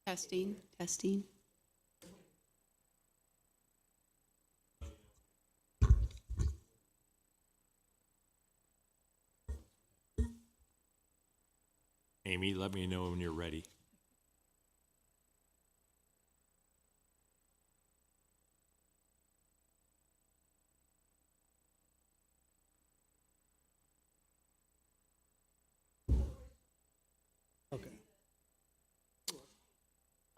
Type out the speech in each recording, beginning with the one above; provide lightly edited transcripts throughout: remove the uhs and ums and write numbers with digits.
Testing, testing. Amy, let me know when you're ready. Okay.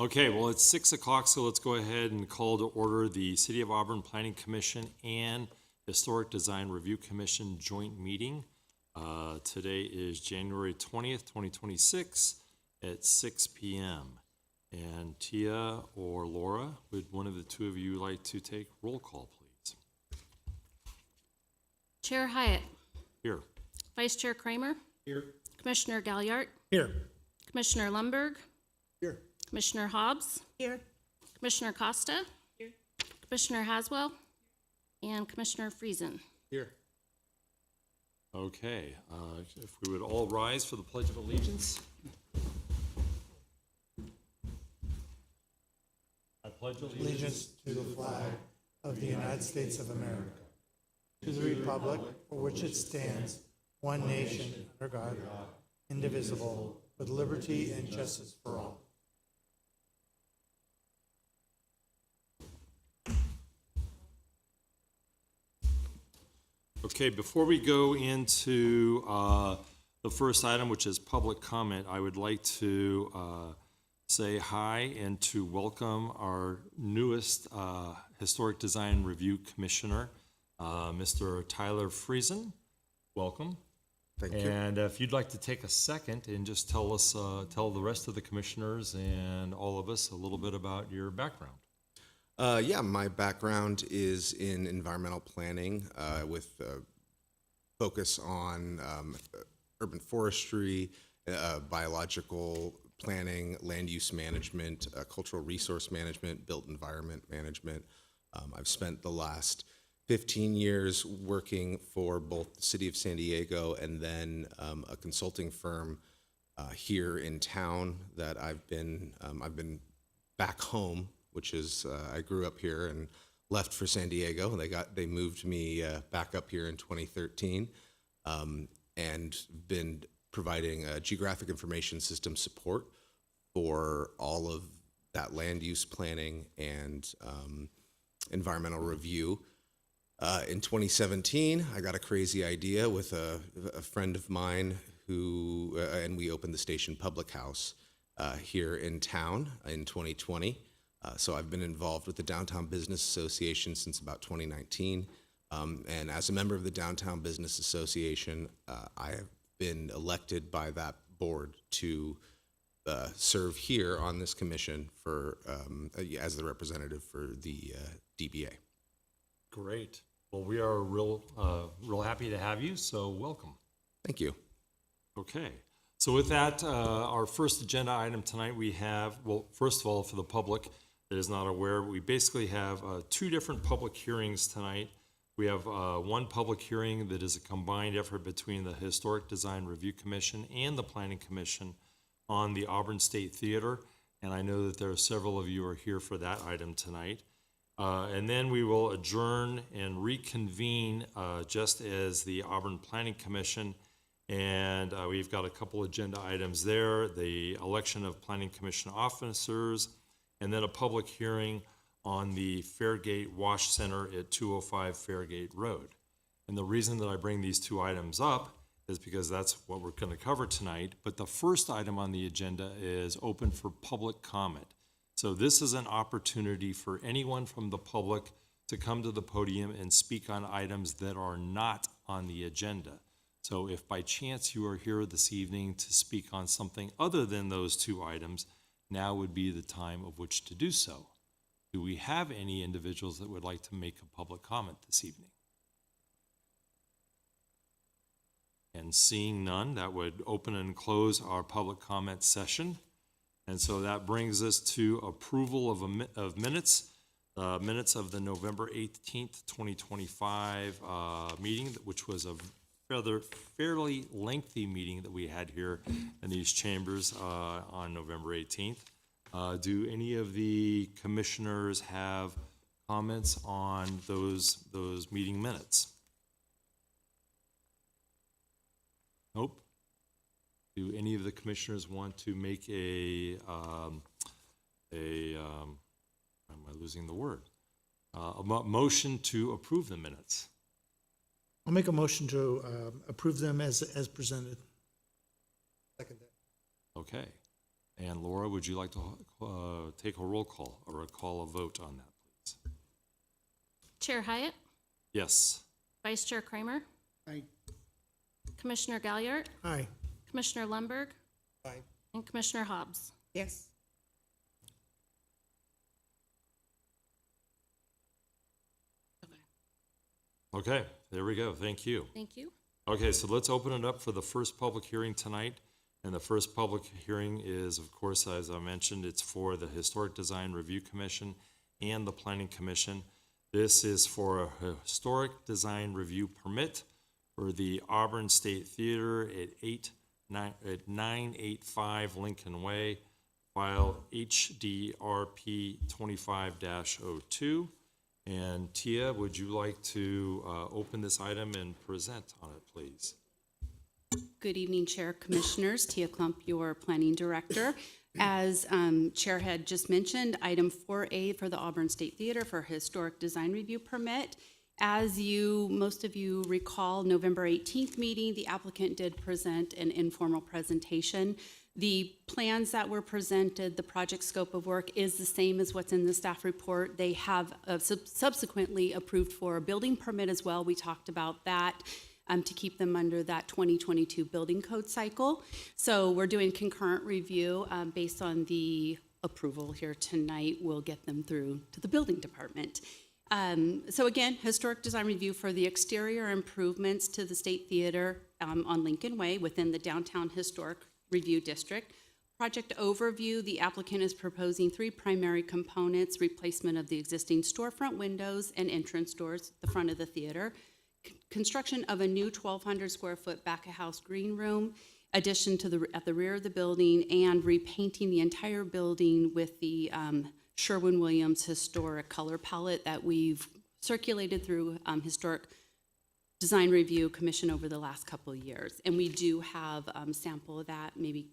Okay, well, it's 6 o'clock, so let's go ahead and call to order the City of Auburn Planning Commission and Historic Design Review Commission joint meeting. Today is January 20th, 2026 at 6 p.m. And Tia or Laura, would one of the two of you like to take roll call, please? Chair Hyatt, Here. Vice Chair Kramer, Here. Commissioner Galliard, Here. Commissioner Lumberg, Here. Commissioner Hobbs, Here. Commissioner Costa, Commissioner Haswell, and Commissioner Friesen. Here. Okay, if we would all rise for the Pledge of Allegiance. I pledge Allegiance to the flag of the United States of America, to the republic for which it stands, one nation, under God, indivisible, with liberty and justice for all. Okay, before we go into the first item, which is public comment, I would like to say hi and to welcome our newest Historic Design Review Commissioner, Mr. Tyler Friesen. Welcome. Thank you. And if you'd like to take a second and just tell us, tell the rest of the commissioners and all of us a little bit about your background. Yeah, my background is in environmental planning with focus on urban forestry, biological planning, land use management, cultural resource management, built environment management. I've spent the last 15 years working for both the City of San Diego and then a consulting firm here in town that I've been back home, which is I grew up here and left for San Diego. They moved me back up here in 2013, and been providing geographic information system support for all of that land use planning and environmental review. In 2017, I got a crazy idea with a friend of mine who, and we opened the Station Public House here in town in 2020. So I've been involved with the Downtown Business Association since about 2019. And as a member of the Downtown Business Association, I have been elected by that board to serve here on this commission for as the representative for the DBA. Great. Well, we are real happy to have you, so welcome. Thank you. Okay. So with that, our first agenda item tonight we have, well, first of all, for the public that is not aware, we basically have two different public hearings tonight. We have one public hearing that is a combined effort between the Historic Design Review Commission and the Planning Commission on the Auburn State Theater, and I know that there are several of you who are here for that item tonight. And then we will adjourn and reconvene just as the Auburn Planning Commission, and we've got a couple agenda items there, the election of Planning Commission officers, and then a public hearing on the Fairgate Wash Center at 205 Fairgate Road. And the reason that I bring these two items up is because that's what we're going to cover tonight, but the first item on the agenda is open for public comment. So this is an opportunity for anyone from the public to come to the podium and speak on items that are not on the agenda. So if by chance you are here this evening to speak on something other than those two items, now would be the time of which to do so. Do we have any individuals that would like to make a public comment this evening? And seeing none, that would open and close our public comment session. And so that brings us to approval of minutes, minutes of the November 18th, 2025 meeting, which was a fairly lengthy meeting that we had here in these chambers on November 18th. Do any of the commissioners have comments on those meeting minutes? Nope. Do any of the commissioners want to make am I losing the word? Motion to approve the minutes? I'll make a motion to approve them as presented. Second that. Okay. And Laura, would you like to take a roll call or call a vote on that, please? Chair Hyatt, Yes. Vice Chair Kramer, Aye. Commissioner Galliard, Aye. Commissioner Lundberg, Aye. and Commissioner Hobbs. Yes. Okay, there we go. Thank you. Thank you. Okay, so let's open it up for the first public hearing tonight. And the first public hearing is, of course, as I mentioned, it's for the Historic Design Review Commission and the Planning Commission. This is for a historic design review permit for the Auburn State Theater at 985 Lincoln Way, file HDRP 25-02. And Tia, would you like to open this item and present on it, please? Good evening, Chair, Commissioners. Tia Klump, your Planning Director. As Chair had just mentioned, item 4A for the Auburn State Theater for Historic Design Review Permit. As most of you recall, November 18th meeting, the applicant did present an informal presentation. The plans that were presented, the project scope of work is the same as what's in the staff report. They have subsequently approved for a building permit as well. We talked about that. To keep them under that 2022 building code cycle. So we're doing concurrent review based on the approval here tonight. We'll get them through to the building department. So again, historic design review for the exterior improvements to the State Theater on Lincoln Way within the Downtown Historic Review District. Project overview, the applicant is proposing 3 primary components: replacement of the existing storefront windows and entrance doors, the front of the theater, construction of a new 1,200 square foot back-of-house green room, addition to at the rear of the building, and repainting the entire building with the Sherwin-Williams historic color palette that we've circulated through Historic Design Review Commission over the last couple of years. And we do have a sample of that. Maybe,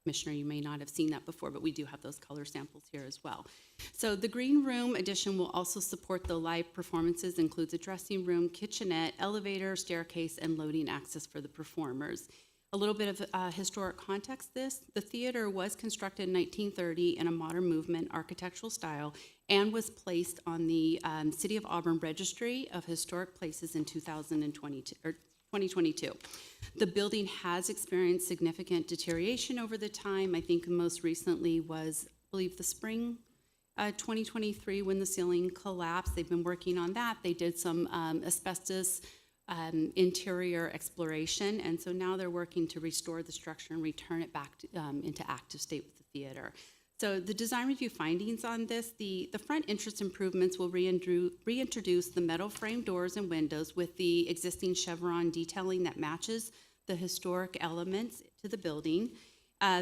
Commissioner, you may not have seen that before, but we do have those color samples here as well. So the green room addition will also support the live performances, includes a dressing room, kitchenette, elevator, staircase, and loading access for the performers. A little bit of historic context the theater was constructed in 1930 in a modern movement architectural style and was placed on the City of Auburn Registry of Historic Places in 2022. The building has experienced significant deterioration over the time. I think most recently was, I believe, the spring 2023 when the ceiling collapsed. They've been working on that. They did some asbestos interior exploration, and so now they're working to restore the structure and return it back into active state with the theater. So the design review findings on this, the front entrance improvements will reintroduce the metal frame doors and windows with the existing chevron detailing that matches the historic elements to the building.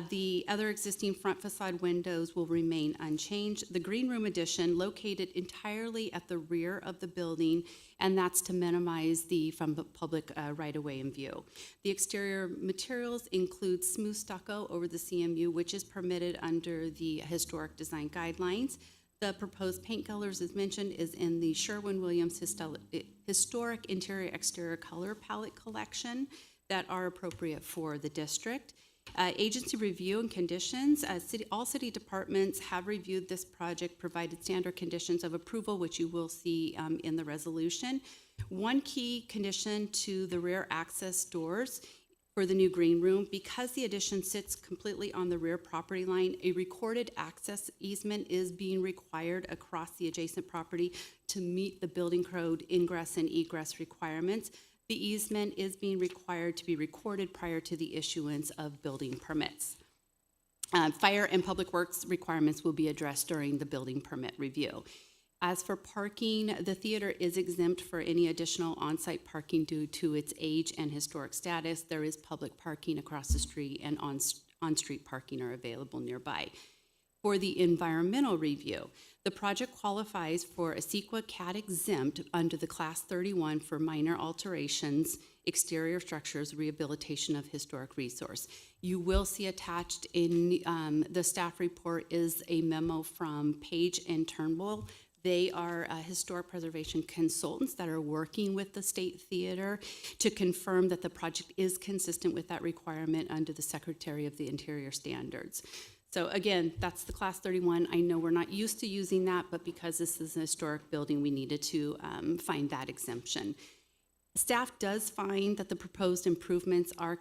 The other existing front facade windows will remain unchanged. The green room addition located entirely at the rear of the building, and that's to minimize from the public right-of-way in view. The exterior materials include smooth stucco over the CMU, which is permitted under the historic design guidelines. The proposed paint colors, as mentioned, is in the Sherwin-Williams historic interior-exterior color palette collection that are appropriate for the district. Agency review and conditions. All city departments have reviewed this project, provided standard conditions of approval, which you will see in the resolution. One key condition to the rear access doors for the new green room, because the addition sits completely on the rear property line, a recorded access easement is being required across the adjacent property to meet the building code ingress and egress requirements. The easement is being required to be recorded prior to the issuance of building permits. Fire and public works requirements will be addressed during the building permit review. As for parking, the theater is exempt for any additional on-site parking due to its age and historic status. There is public parking across the street, and on-street parking are available nearby. For the environmental review, the project qualifies for a CEQA CAT exempt under the Class 31 for minor alterations, exterior structures, rehabilitation of historic resource. You will see attached in the staff report is a memo from Page and Turnbull. They are historic preservation consultants that are working with the State Theater to confirm that the project is consistent with that requirement under the Secretary of the Interior standards. So again, that's the Class 31. I know we're not used to using that, but because this is a historic building, we needed to find that exemption. Staff does find that the proposed improvements are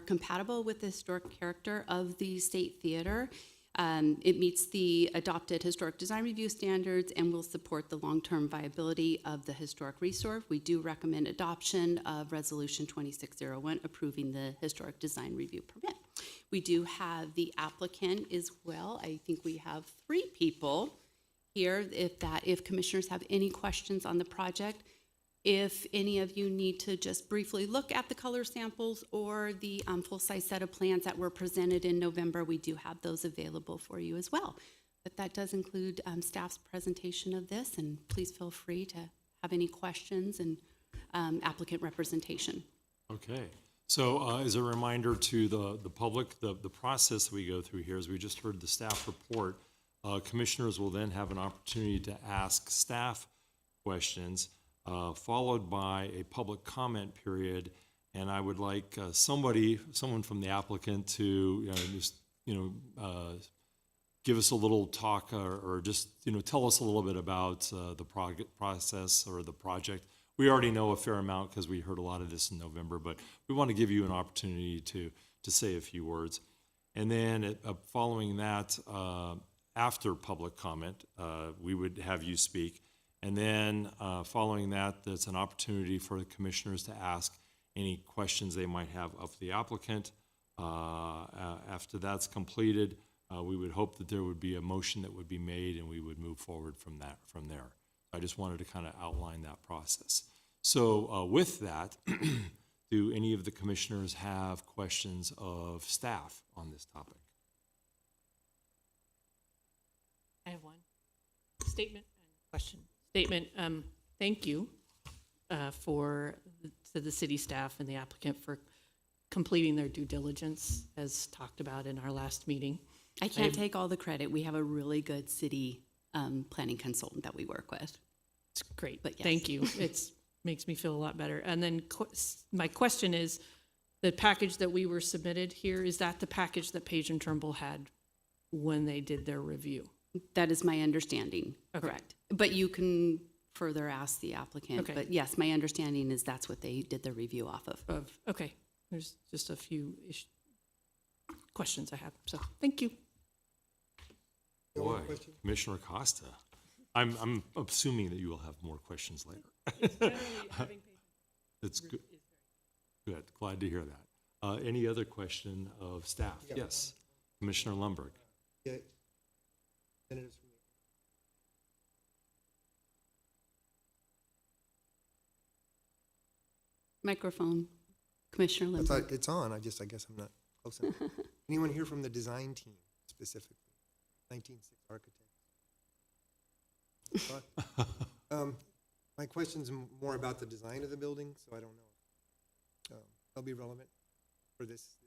compatible with the historic character of the State Theater. It meets the adopted historic design review standards and will support the long-term viability of the historic resource. We do recommend adoption of Resolution 2601 approving the historic design review permit. We do have the applicant as well. I think we have 3 people here. If commissioners have any questions on the project, if any of you need to just briefly look at the color samples or the full-size set of plans that were presented in November, we do have those available for you as well. But that does include staff's presentation of this, and please feel free to have any questions and applicant representation. Okay. So as a reminder to the public, the process that we go through here is we just heard the staff report. Commissioners will then have an opportunity to ask staff questions, followed by a public comment period. And I would like someone from the applicant to give us a little talk or just tell us a little bit about the process or the project. We already know a fair amount because we heard a lot of this in November, but we want to give you an opportunity to say a few words. And then following that, after public comment, we would have you speak. And then following that, there's an opportunity for the commissioners to ask any questions they might have of the applicant. After that's completed, we would hope that there would be a motion that would be made and we would move forward from there. I just wanted to kind of outline that process. So with that, do any of the commissioners have questions of staff on this topic? I have one. Statement and question. Statement, thank you to the city staff and the applicant for completing their due diligence as talked about in our last meeting. I can't take all the credit. We have a really good city planning consultant that we work with. It's great. But yes. Thank you. It makes me feel a lot better. And then my question is, the package that we were submitted here, is that the package that Page and Turnbull had when they did their review? That is my understanding, correct. But you can further ask the applicant. Okay. But yes, my understanding is that's what they did the review off of. Okay. There's just a few questions I have. So thank you. Boy, Commissioner Costa, I'm assuming that you will have more questions later. That's good. Good. Glad to hear that. Any other question of staff? Yeah. Yes, Commissioner Lundberg. Yeah. Senators from Microphone, Commissioner I Lindberg. thought it's on. I guess I'm not close enough. Anyone here from the design team specifically? 1906 architects. My question's more about the design of the building, so I don't know. They'll be relevant for this,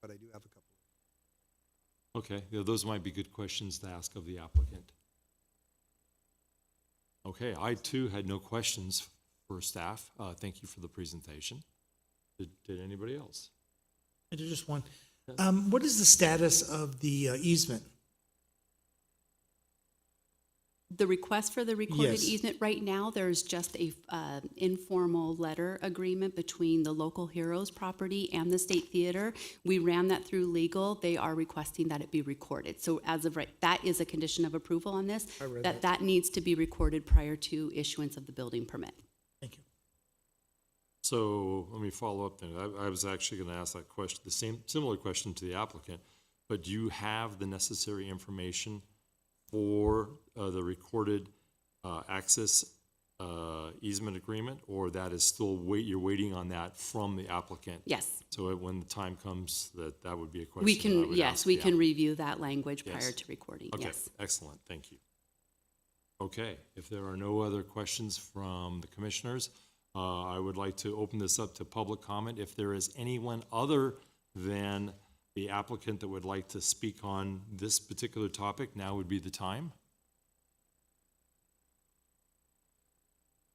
but I do have a couple. Okay, yeah, those might be good questions to ask of the applicant. Okay, I too had no questions for staff. Thank you for the presentation. Did anybody else? I do just one. What is the status of the easement? The request for the recorded Yes. easement, right now, there's just a informal letter agreement between the Local Heroes property and the State Theater. We ran that through legal. They are requesting that it be recorded. So as of right, that is a condition of approval on this, I read that needs to be recorded prior to issuance of the building permit. Thank you. So let me follow up then. I was actually going to ask that question, the similar question to the applicant, but do you have the necessary information for the recorded access easement agreement, or that is still you're waiting on that from the applicant? Yes. So when the time comes, that would be a question We that I can, would yes, ask we the can review that language Yes. prior to recording, Okay, yes. excellent, thank you. Okay, if there are no other questions from the commissioners, I would like to open this up to public comment. If there is anyone other than the applicant that would like to speak on this particular topic, now would be the time.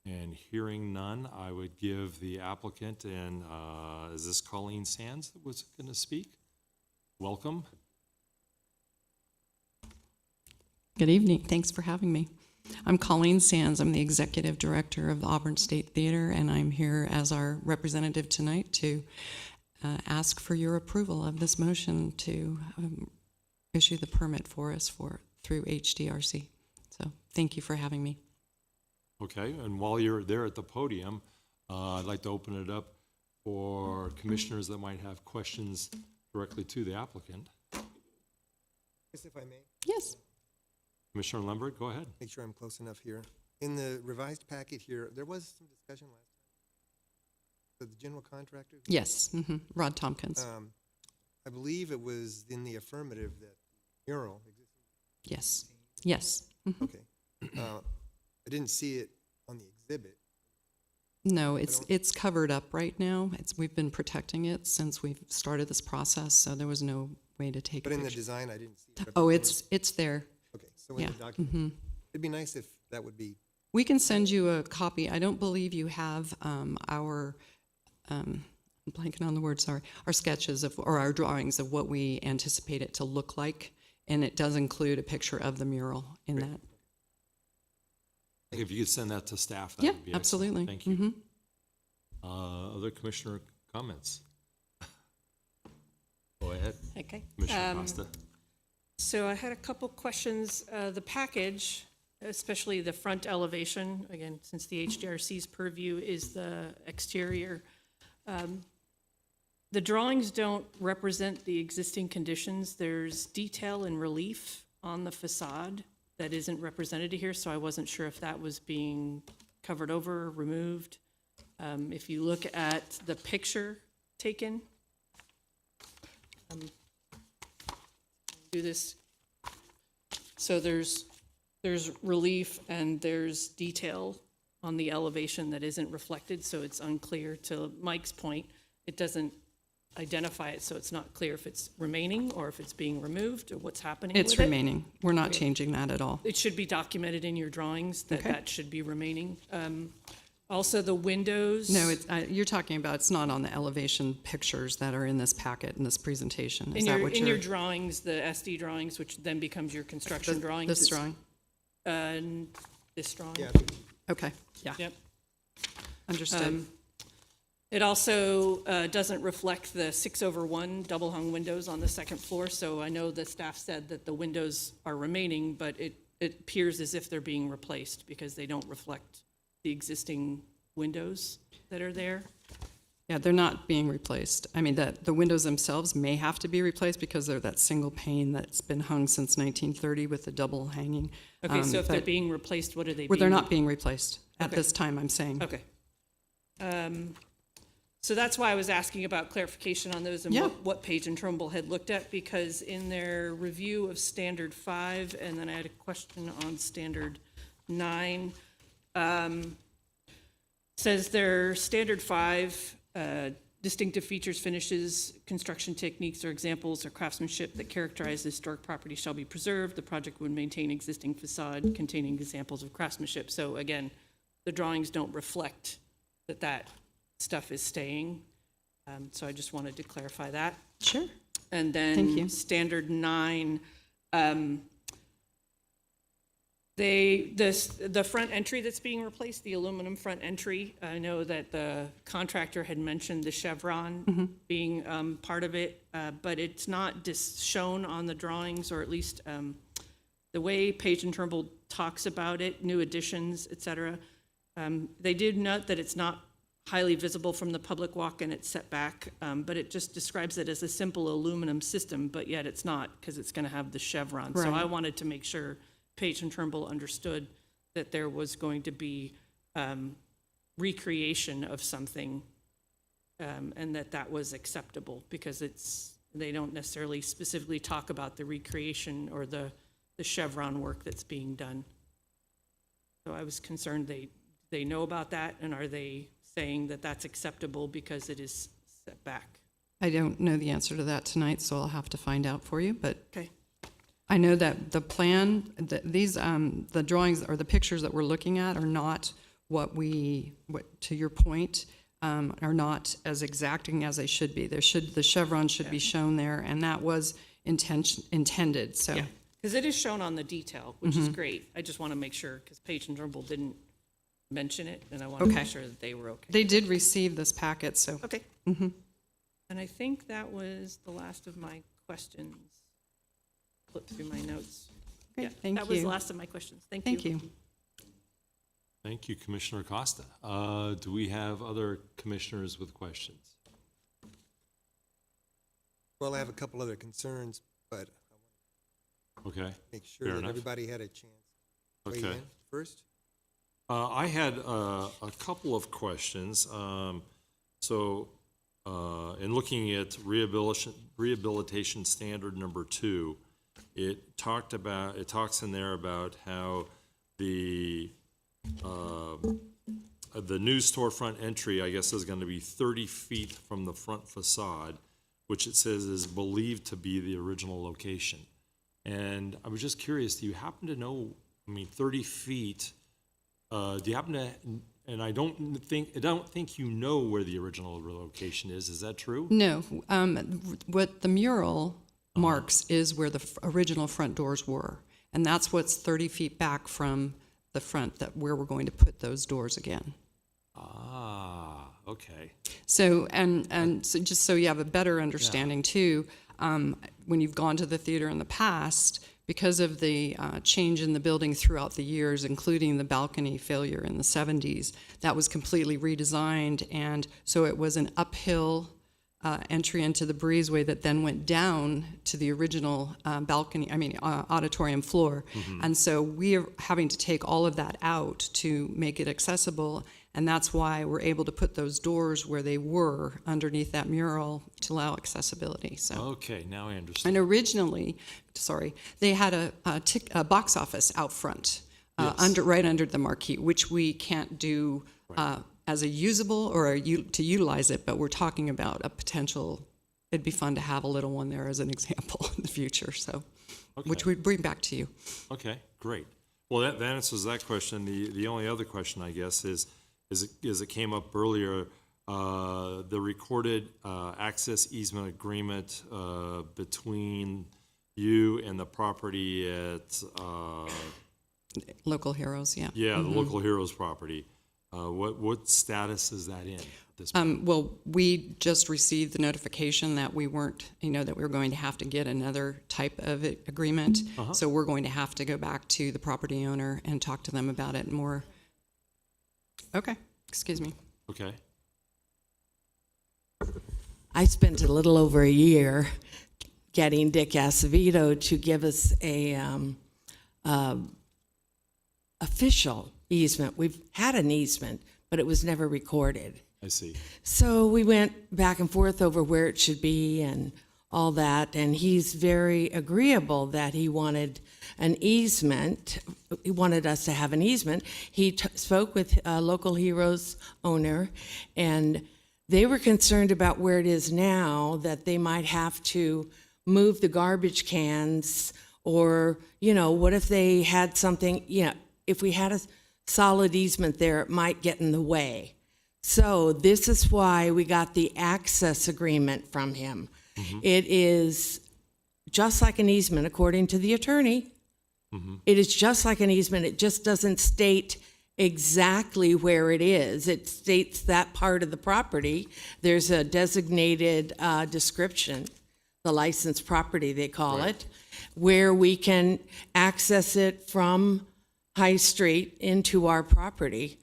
And hearing none, I would give the applicant, and is this Colleen Sands that was going to speak? Welcome. Good evening. Thanks for having me. I'm Colleen Sands. I'm the executive director of the Auburn State Theater, and I'm here as our representative tonight to ask for your approval of this motion to issue the permit for us through HDRC. So thank you for having me. Okay, and while you're there at the podium, I'd like to open it up for commissioners that might have questions directly to the applicant. Yes, if I may, Yes. Commissioner Lambert, go ahead. make sure I'm close enough here. In the revised packet here, there was some discussion last time. So the general contractor? Yes. Rod Tompkins. I believe it was in the affirmative that mural existed. Yes. Yes. Okay. I didn't see it on the exhibit. No, it's covered up right now. We've been protecting it since we've started this process, so there was no way to take a But in the picture. design, I didn't see it. Oh, represented. it's there. Okay, so in Yeah. the document, it'd be nice if that would be, We can send you a copy. I don't believe you have our, I'm blanking on the word, sorry, our sketches or our drawings of what we anticipate it to look like. And it does include a picture of the mural in that. If you could send that to staff, that Yeah, would be excellent. absolutely. Thank you. Other commissioner comments? Go ahead, Okay. Commissioner Costa. So I had a couple questions. The package, especially the front elevation, again, since the HDRC's purview is the exterior, the drawings don't represent the existing conditions. There's detail and relief on the facade that isn't represented here, so I wasn't sure if that was being covered over, removed. If you look at the picture taken, do this. So there's relief and there's detail on the elevation that isn't reflected, so it's unclear. To Mike's point, it doesn't identify it, so it's not clear if it's remaining or if it's being removed or what's happening with it. It's remaining. We're not changing that at all. It should be documented in your drawings that Okay. that should be remaining. Also, the windows. No, you're talking about, it's not on the elevation pictures that are in this packet, in this presentation. Is that what In your you're? drawings, the SD drawings, which then becomes your construction drawings. This it's- drawing? And this drawing. yeah, Okay, yeah, Yep. understood. It also doesn't reflect the 6/1 double hung windows on the second floor, so I know the staff said that the windows are remaining, but it appears as if they're being replaced because they don't reflect the existing windows that are there. Yeah, they're not being replaced. I mean, the windows themselves may have to be replaced because they're that single pane that's been hung since 1930 with the double hanging. Okay, so if they're but- being replaced, what are they being? Well, they're not being replaced at Okay. this time, I'm saying. Okay. So that's why I was asking about clarification on those and Yeah. what Page and Trumbull had looked at, because in their review of Standard 5, and then I had a question on Standard 9, says their Standard 5, distinctive features, finishes, construction techniques, or examples or craftsmanship that characterize the historic property shall be preserved. The project would maintain existing facade containing examples of craftsmanship. So again, the drawings don't reflect that stuff is staying. So I just wanted to clarify that. Sure. And Thank you. then Standard 9, the front entry that's being replaced, the aluminum front entry, I know that the contractor had mentioned the chevron being part of it, but it's not shown on the drawings, or at least the way Page and Turnbull talks about it, new additions, et cetera. They did note that it's not highly visible from the public walk and it's set back, but it just describes it as a simple aluminum system, but yet it's not, because it's going to have the chevron. So Right. I wanted to make sure Page and Turnbull understood that there was going to be recreation of something, and that was acceptable, because they don't necessarily specifically talk about the recreation or the chevron work that's being done. So I was concerned they know about that, and are they saying that that's acceptable because it is set back? I don't know the answer to that tonight, so I'll have to find out for you, but Okay. I know that the plan, the drawings or the pictures that we're looking at are not to your point, are not as exacting as they should be. The chevron should be shown there, and that was intended, so. Yeah, because it is shown on the detail, which is great. I just want to make sure, because Page and Trimble didn't mention it, and I want to Okay. make sure that they were okay. They did receive this packet, so. Okay. And I think that was the last of my questions. Flip through my notes. Great, Yeah, thank That was the you. last of my questions. Thank you. Thank you. Thank you, Commissioner Costa. Do we have other commissioners with questions? Well, I have a couple other concerns, but I want Okay. to make sure Fair that enough. everybody had a chance to weigh Okay. in first. I had a couple of questions. In looking at rehabilitation standard number 2, it talks in there about how the new storefront entry, I guess, is going to be 30 feet from the front facade, which it says is believed to be the original location. And I was just curious, do you happen to know, 30 feet, do you happen to, and I don't think you know where the original location is that true? No, what the mural marks is where the original front doors were. And that's what's 30 feet back from the front, where we're going to put those doors again. Ah, okay. So, and so just so you have a better understanding too, when you've gone to the theater in the past, because of the change in the building throughout the years, including the balcony failure in the 70s, that was completely redesigned. And so it was an uphill entry into the breezeway that then went down to the original auditorium floor. And so we are having to take all of that out to make it accessible. And that's why we're able to put those doors where they were underneath that mural to allow accessibility. So. Okay, now I understand. And originally, they had a box office out front, right under the marquee, which we can't do as a usable or to utilize it, but we're talking about a potential. It'd be fun to have a little one there as an example in the future. So, which we'd bring back to you. Okay, great. Well, that answers that question. The only other question, I guess, is it came up earlier, the recorded access easement agreement between you and the property at Local Heroes, yeah. the Local Heroes property. What status is that in? This point? Well, we just received the notification that we weren't, that we were going to have to get another type of agreement. So we're going to have to go back to the property owner and talk to them about it more. Okay, excuse me. Okay. I spent a little over a year getting Dick Acevedo to give us a official easement. We've had an easement, but it was never recorded. I see. So we went back and forth over where it should be and all that, and he's very agreeable that he wanted an easement. He wanted us to have an easement. He spoke with Local Heroes owner, and they were concerned about where it is now, that they might have to move the garbage cans, or, what if they had something, if we had a solid easement there, it might get in the way. So this is why we got the access agreement from him. It is just like an easement, according to the attorney. It is just like an easement. It just doesn't state exactly where it is. It states that part of the property. There's a designated description, the licensed property they call it, where we can access it from High Street into our property.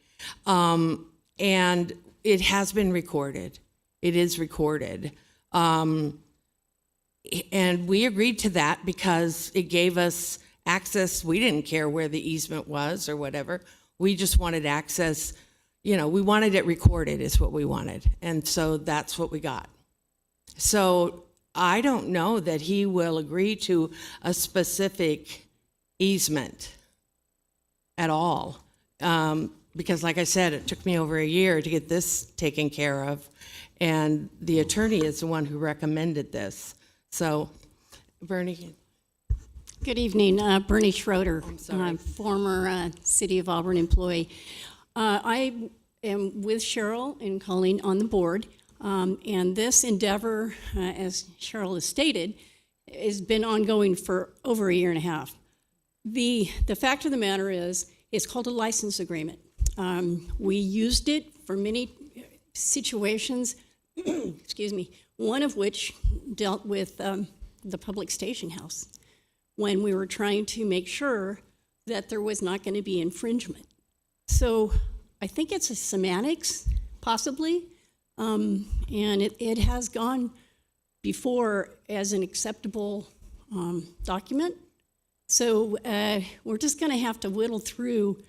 And it has been recorded. It is recorded. And we agreed to that because it gave us access. We didn't care where the easement was or whatever. We just wanted access, we wanted it recorded is what we wanted. And so that's what we got. So I don't know that he will agree to a specific easement at all. Because like I said, it took me over a year to get this taken care of. And the attorney is the one who recommended this. So, Bernie, Good evening, Bernie Schroeder. sorry. Former City of Auburn employee. I am with Cheryl and Colleen on the board, and this endeavor, as Cheryl has stated, has been ongoing for over a year and a half. The fact of the matter is, it's called a license agreement. We used it for many situations, excuse me, one of which dealt with the public station house, when we were trying to make sure that there was not going to be infringement. So I think it's a semantics, possibly, and it has gone before as an acceptable document. So we're just going to have to whittle through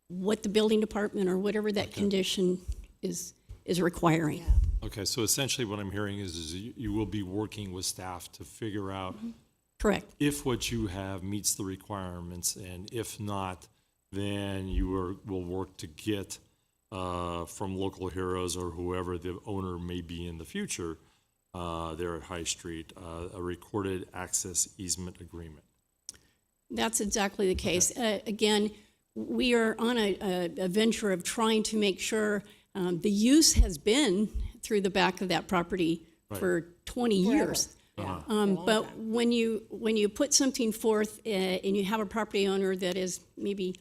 what the building department or whatever that condition is requiring. Okay, so essentially what I'm hearing is you will be working with staff to figure out Correct. if what you have meets the requirements, and if not, then will work to get from Local Heroes or whoever the owner may be in the future there at High Street, a recorded access easement agreement. That's exactly the case. Again, we are on a venture of trying to make sure the use has been through the back of that property for 20 years. But when you put something forth and you have a property owner that is maybe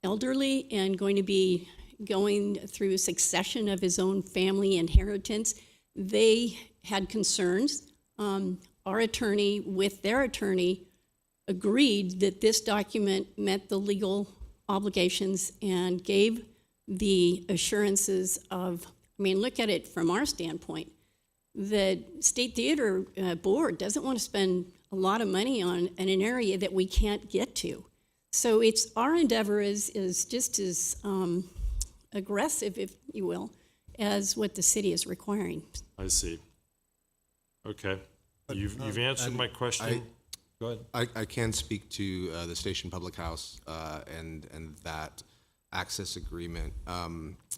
elderly and going to be going through a succession of his own family inheritance, they had concerns. Our attorney, with their attorney, agreed that this document met the legal obligations and gave the assurances of, look at it from our standpoint. The State Theater Board doesn't want to spend a lot of money on an area that we can't get to. So it's our endeavor is just as aggressive, if you will, as what the city is requiring. I see. Okay. You've answered my question. Go ahead. I can speak to the Station Public House and that access agreement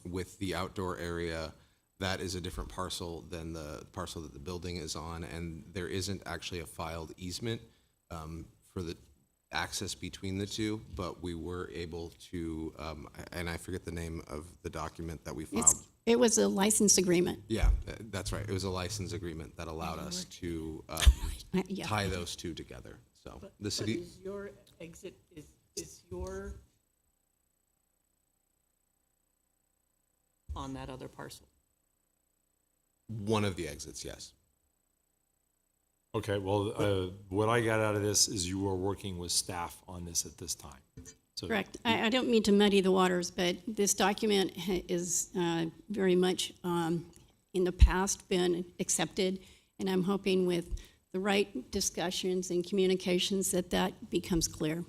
with the outdoor area. That is a different parcel than the parcel that the building is on, and there isn't actually a filed easement for the access between the two, but we were able to, and I forget the name of the document that we filed. It was a license agreement. Yeah, that's right. It was a license agreement that allowed us to Yeah. tie those two together. So the city, Is your exit, is your on that other parcel? one of the exits, yes. Okay, well, what I got out of this is you are working with staff on this at this time. So Correct. I don't mean to muddy the waters, but this document is very much in the past been accepted, and I'm hoping with the right discussions and communications that becomes clear.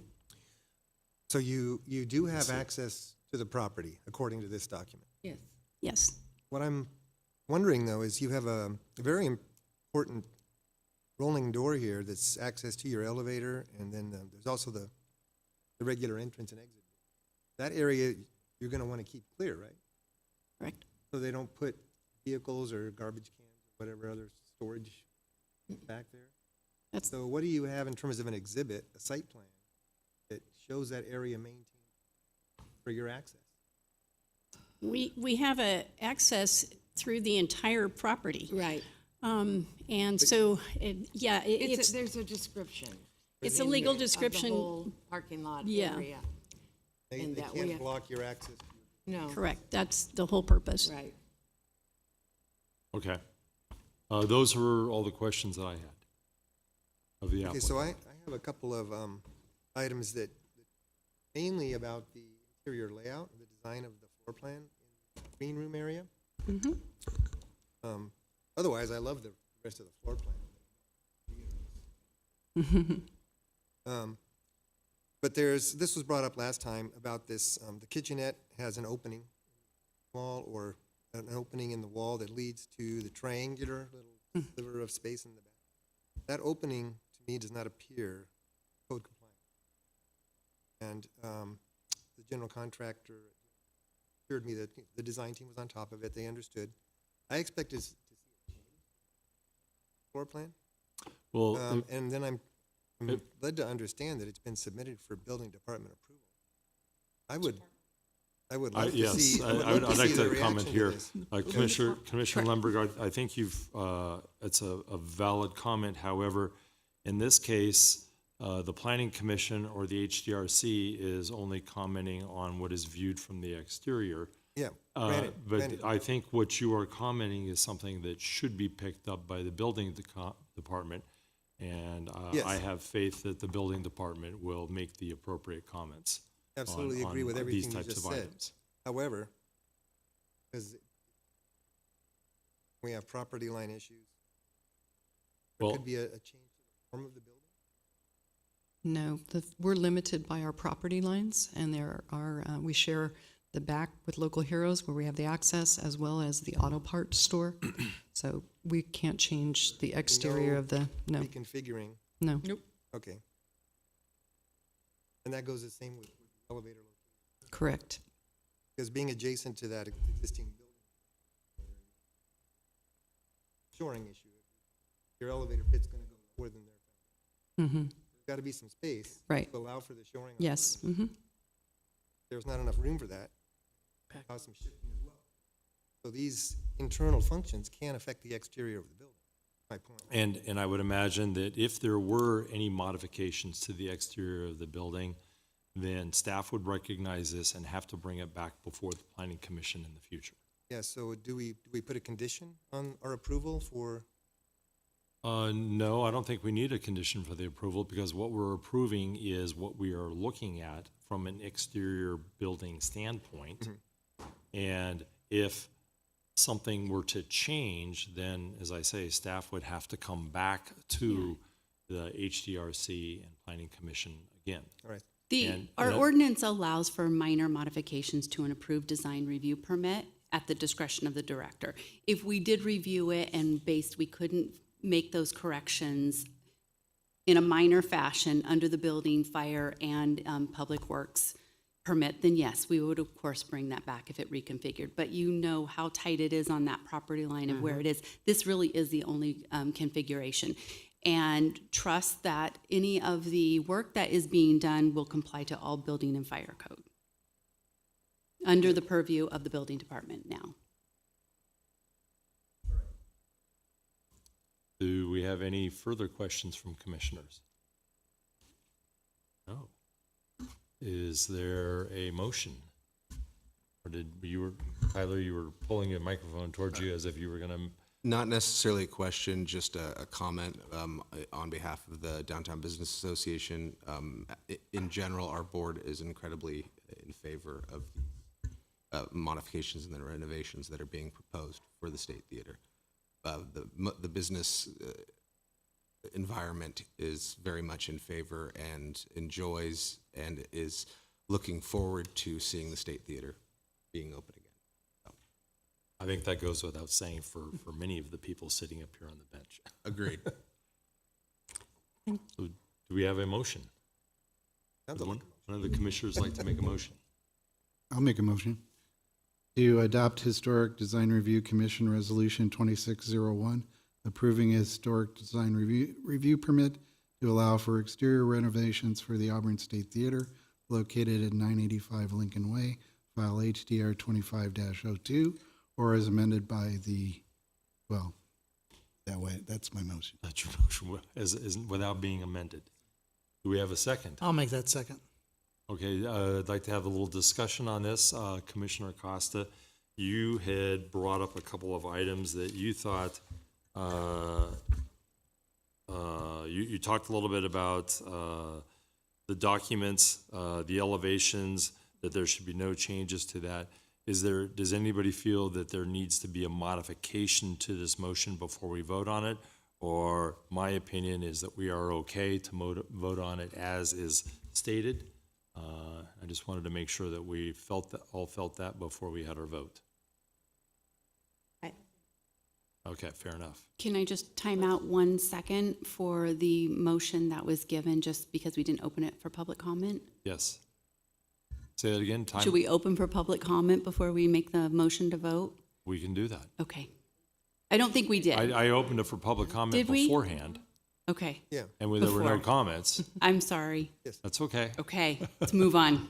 So you do have access to the property, according to this document. Yes. Yes. What I'm wondering, though, is you have a very important rolling door here that's access to your elevator, and then there's also the regular entrance and exit. That area you're going to want to keep clear, right? Correct. So they don't put vehicles or garbage cans or whatever other storage back there? That's So what do you have in terms of an exhibit, a site plan, that shows that area maintained for your access? we have a access through the entire property. Right. And so, it's There's a description. It's a in legal there of the description. whole parking lot Yeah. area. They And that we can't have- block your access. No. correct. That's the whole purpose. Right. Okay. Those were all the questions that I had of the Okay, applicant. so I have a couple of items that mainly about the interior layout, the design of the floor plan in the green room area. Otherwise, I love the rest of the floor plan. But this was brought up last time about this, the kitchenette has an opening wall or an opening in the wall that leads to the triangular little sliver of space in the back. That opening, to me, does not appear code compliant. And the general contractor assured me that the design team was on top of it, they understood. I expected to see a floor plan. Well, And then I'm led to understand that it's been submitted for building department approval. I would love to yes, see. I'd love to like see the to reaction comment to here. this. Commissioner Lemberg, I think it's a valid comment. However, in this case, the Planning Commission or the HDRC is only commenting on what is viewed from the exterior. Yeah, But granted. I think what you are commenting is something that should be picked up by the building department. And Yes. I have faith that the building department will make the appropriate comments. Absolutely on agree with these everything you types just of said. items. However, because we have property line issues, there Well, could be a change to the form of the building. No, we're limited by our property lines, and there are, we share the back with Local Heroes where we have the access, as well as the auto parts store. So we can't change the exterior of the, no, Reconfiguring, no. okay. And that goes the same with the elevator location. Correct. Because being adjacent to that existing building, shoring issue, your elevator pit's gonna go lower than their, Mm-hmm. there's gotta be some space. Right. To allow for the shoring. Yes. Mm-hmm. There's not enough room for that. Cause some shifting as well. So these internal functions can affect the exterior of the building, my point. And I would imagine that if there were any modifications to the exterior of the building, then staff would recognize this and have to bring it back before the planning commission in the future. Yeah, so do we put a condition on our approval for, No, I don't think we need a condition for the approval because what we're approving is what we are looking at from an exterior building standpoint. And if something were to change, then, as I say, staff would have to come back to the HDRC and Planning Commission again. all right, Our ordinance allows for minor modifications to an approved design review permit at the discretion of the director. If we did review it and we couldn't make those corrections in a minor fashion under the building, fire, and public works permit, then yes, we would of course bring that back if it reconfigured. But you know how tight it is on that property line and where it is. This really is the only configuration. And trust that any of the work that is being done will comply to all building and fire code under the purview of the building department now. Do we have any further questions from commissioners? No. Is there a motion? Or Tyler, you were pulling a microphone towards you as if you were going to. Not necessarily a question, just a comment on behalf of the Downtown Business Association. In general, our board is incredibly in favor of modifications and the renovations that are being proposed for the State Theater. The business environment is very much in favor and enjoys and is looking forward to seeing the State Theater being open again. I think that goes without saying for many of the people sitting up here on the bench. Agreed. So do we have a motion? Sounds Would like one of the commissioners like to make a motion? I'll make a motion to adopt Historic Design Review Commission Resolution 2601, approving a historic design review permit to allow for exterior renovations for the Auburn State Theater located at 985 Lincoln Way, file HDR 25-02, or as amended by that way, that's my motion. That's your motion, without being amended. Do we have a second? I'll make that second. Okay, I'd like to have a little discussion on this. Commissioner Acosta, you had brought up a couple of items that you thought, you talked a little bit about the documents, the elevations, that there should be no changes to that. Does anybody feel that there needs to be a modification to this motion before we vote on it? or my opinion is that we are okay to vote on it as is stated. I just wanted to make sure that we all felt that before we had our vote. Okay, fair enough. Can I just time out 1 second for the motion that was given, just because we didn't open it for public comment? Yes. Say that again. Time. Should we open for public comment before we make the motion to vote? We can do that. Okay. I don't think we did. I opened it for public comment Did we? beforehand, Okay, Yeah. and when there were no Before. comments. I'm sorry. That's okay. Okay, let's move on.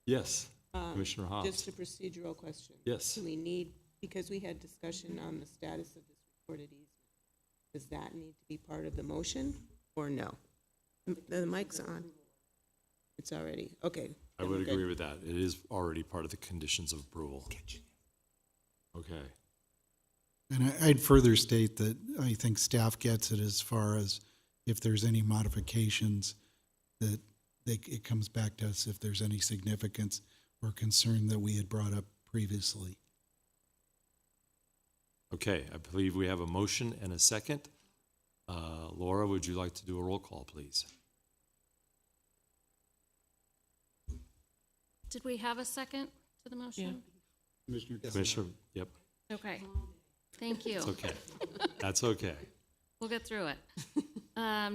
Yes, Commissioner Hobbs. Just a procedural question. Yes. Do we need, because we had discussion on the status of this recorded easement, does that need to be part of the motion or no? The mic's on. It's already, okay. I then would we're good. agree with that. It is already part of the conditions of approval. Okay. And I'd further state that I think staff gets it as far as if there's any modifications, that it comes back to us if there's any significance or concern that we had brought up previously. Okay, I believe we have a motion and a second. Laura, would you like to do a roll call, please? Did we have a second to the motion? Commissioner, yep, Okay, thank you. it's okay. That's okay. We'll get through it.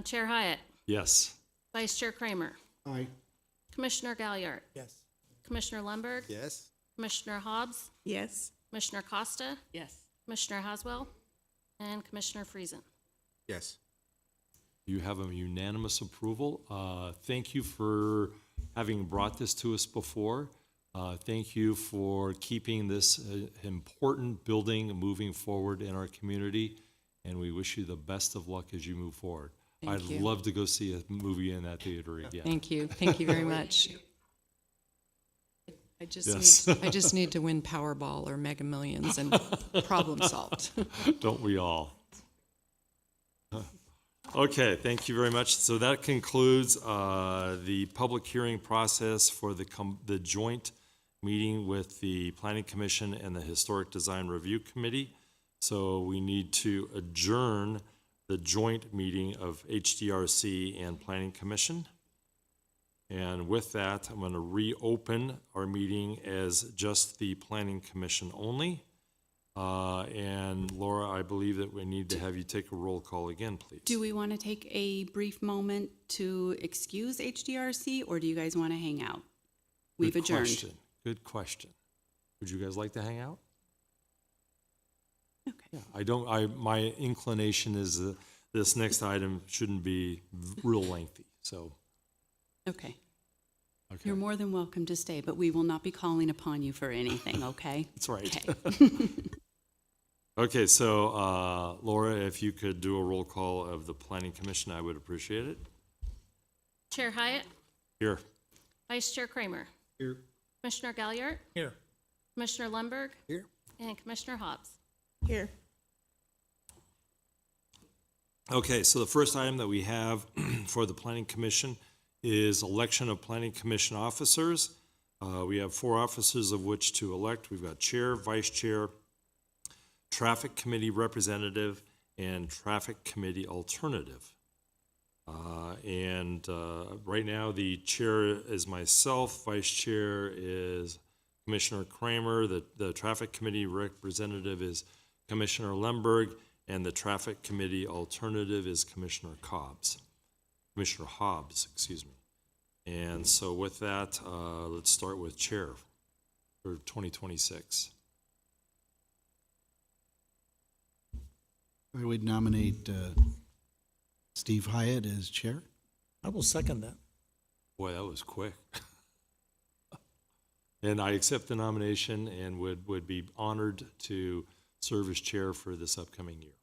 Chair Hyatt, Yes. Vice Chair Kramer, Aye. Commissioner Galliard, Yes. Commissioner Lumberg, Yes? Commissioner Hobbs, Yes. Commissioner Costa, Yes. Commissioner Haswell, and Commissioner Friesen. Yes. You have a unanimous approval. Thank you for having brought this to us before. Thank you for keeping this important building moving forward in our community, and we wish you the best of luck as you move forward. Thank I'd you. love to go see a movie in that theater again. Thank you. Thank you very much. I Yes. just need to win Powerball or Mega Millions and problem solved. Don't we all? Okay, thank you very much. So that concludes the public hearing process for the joint meeting with the Planning Commission and the Historic Design Review Committee. So we need to adjourn the joint meeting of HDRC and Planning Commission. And with that, I'm going to reopen our meeting as just the Planning Commission only. And Laura, I believe that we need to have you take a roll call again, please. Do we want to take a brief moment to excuse HDRC, or do you guys want to hang out? We've Good adjourned. question. Good question. Would you guys like to hang out? Okay. Yeah, my inclination is that this next item shouldn't be real lengthy, so, Okay. okay. You're more than welcome to stay, but we will not be calling upon you for anything, okay? That's right. Okay. Okay, so, Laura, if you could do a roll call of the Planning Commission, I would appreciate it. Chair Hyatt, Here. Vice Chair Kramer, Here. Commissioner Galliard, Here. Commissioner Lumberg, Here? and Commissioner Hobbs. Here. Okay, so the first item that we have for the Planning Commission is election of Planning Commission officers. We have 4 officers of which to elect. We've got Chair, Vice Chair, Traffic Committee Representative, and Traffic Committee Alternative. Right now, the Chair is myself, Vice Chair is Commissioner Kramer, the Traffic Committee Representative is Commissioner Lemberg, and the Traffic Committee Alternative is Commissioner Hobbs, excuse me. And so with that, let's start with Chair for 2026. I would nominate Steve Hyatt as chair. I will second that. Boy, that was quick. And I accept the nomination and would be honored to serve as chair for this upcoming year.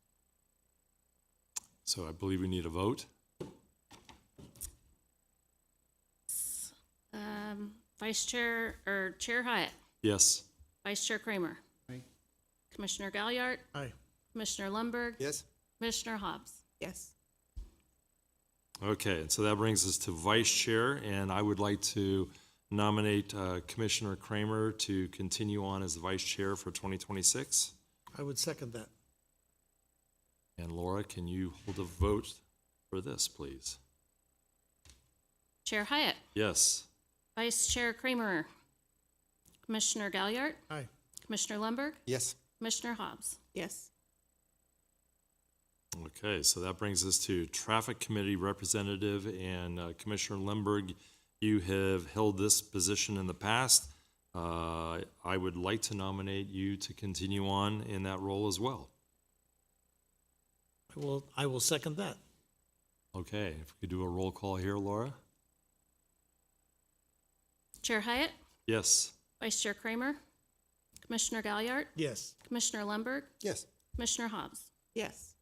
So I believe we need a vote. Vice Chair, or Chair Hyatt, Yes. Vice Chair Kramer. Aye. Commissioner Galliard, Aye. Commissioner Lumberg, Yes? Commissioner Hobbs. Yes. Okay, and so that brings us to vice chair, and I would like to nominate Commissioner Kramer to continue on as the vice chair for 2026. I would second that. And Laura, can you hold a vote for this, please? Chair Hyatt, Yes. Vice Chair Kramer, Commissioner Galliard, Aye. Commissioner Lundberg, Yes. Commissioner Hobbs. Yes. Okay, so that brings us to Traffic Committee Representative, and Commissioner Lemberg, you have held this position in the past. I would like to nominate you to continue on in that role as well. I will second that. Okay, if we could do a roll call here, Laura? Chair Hyatt, Yes. Vice Chair Kramer, Commissioner Galliard, Yes. Commissioner Lundberg, Yes. Commissioner Hobbs. Yes.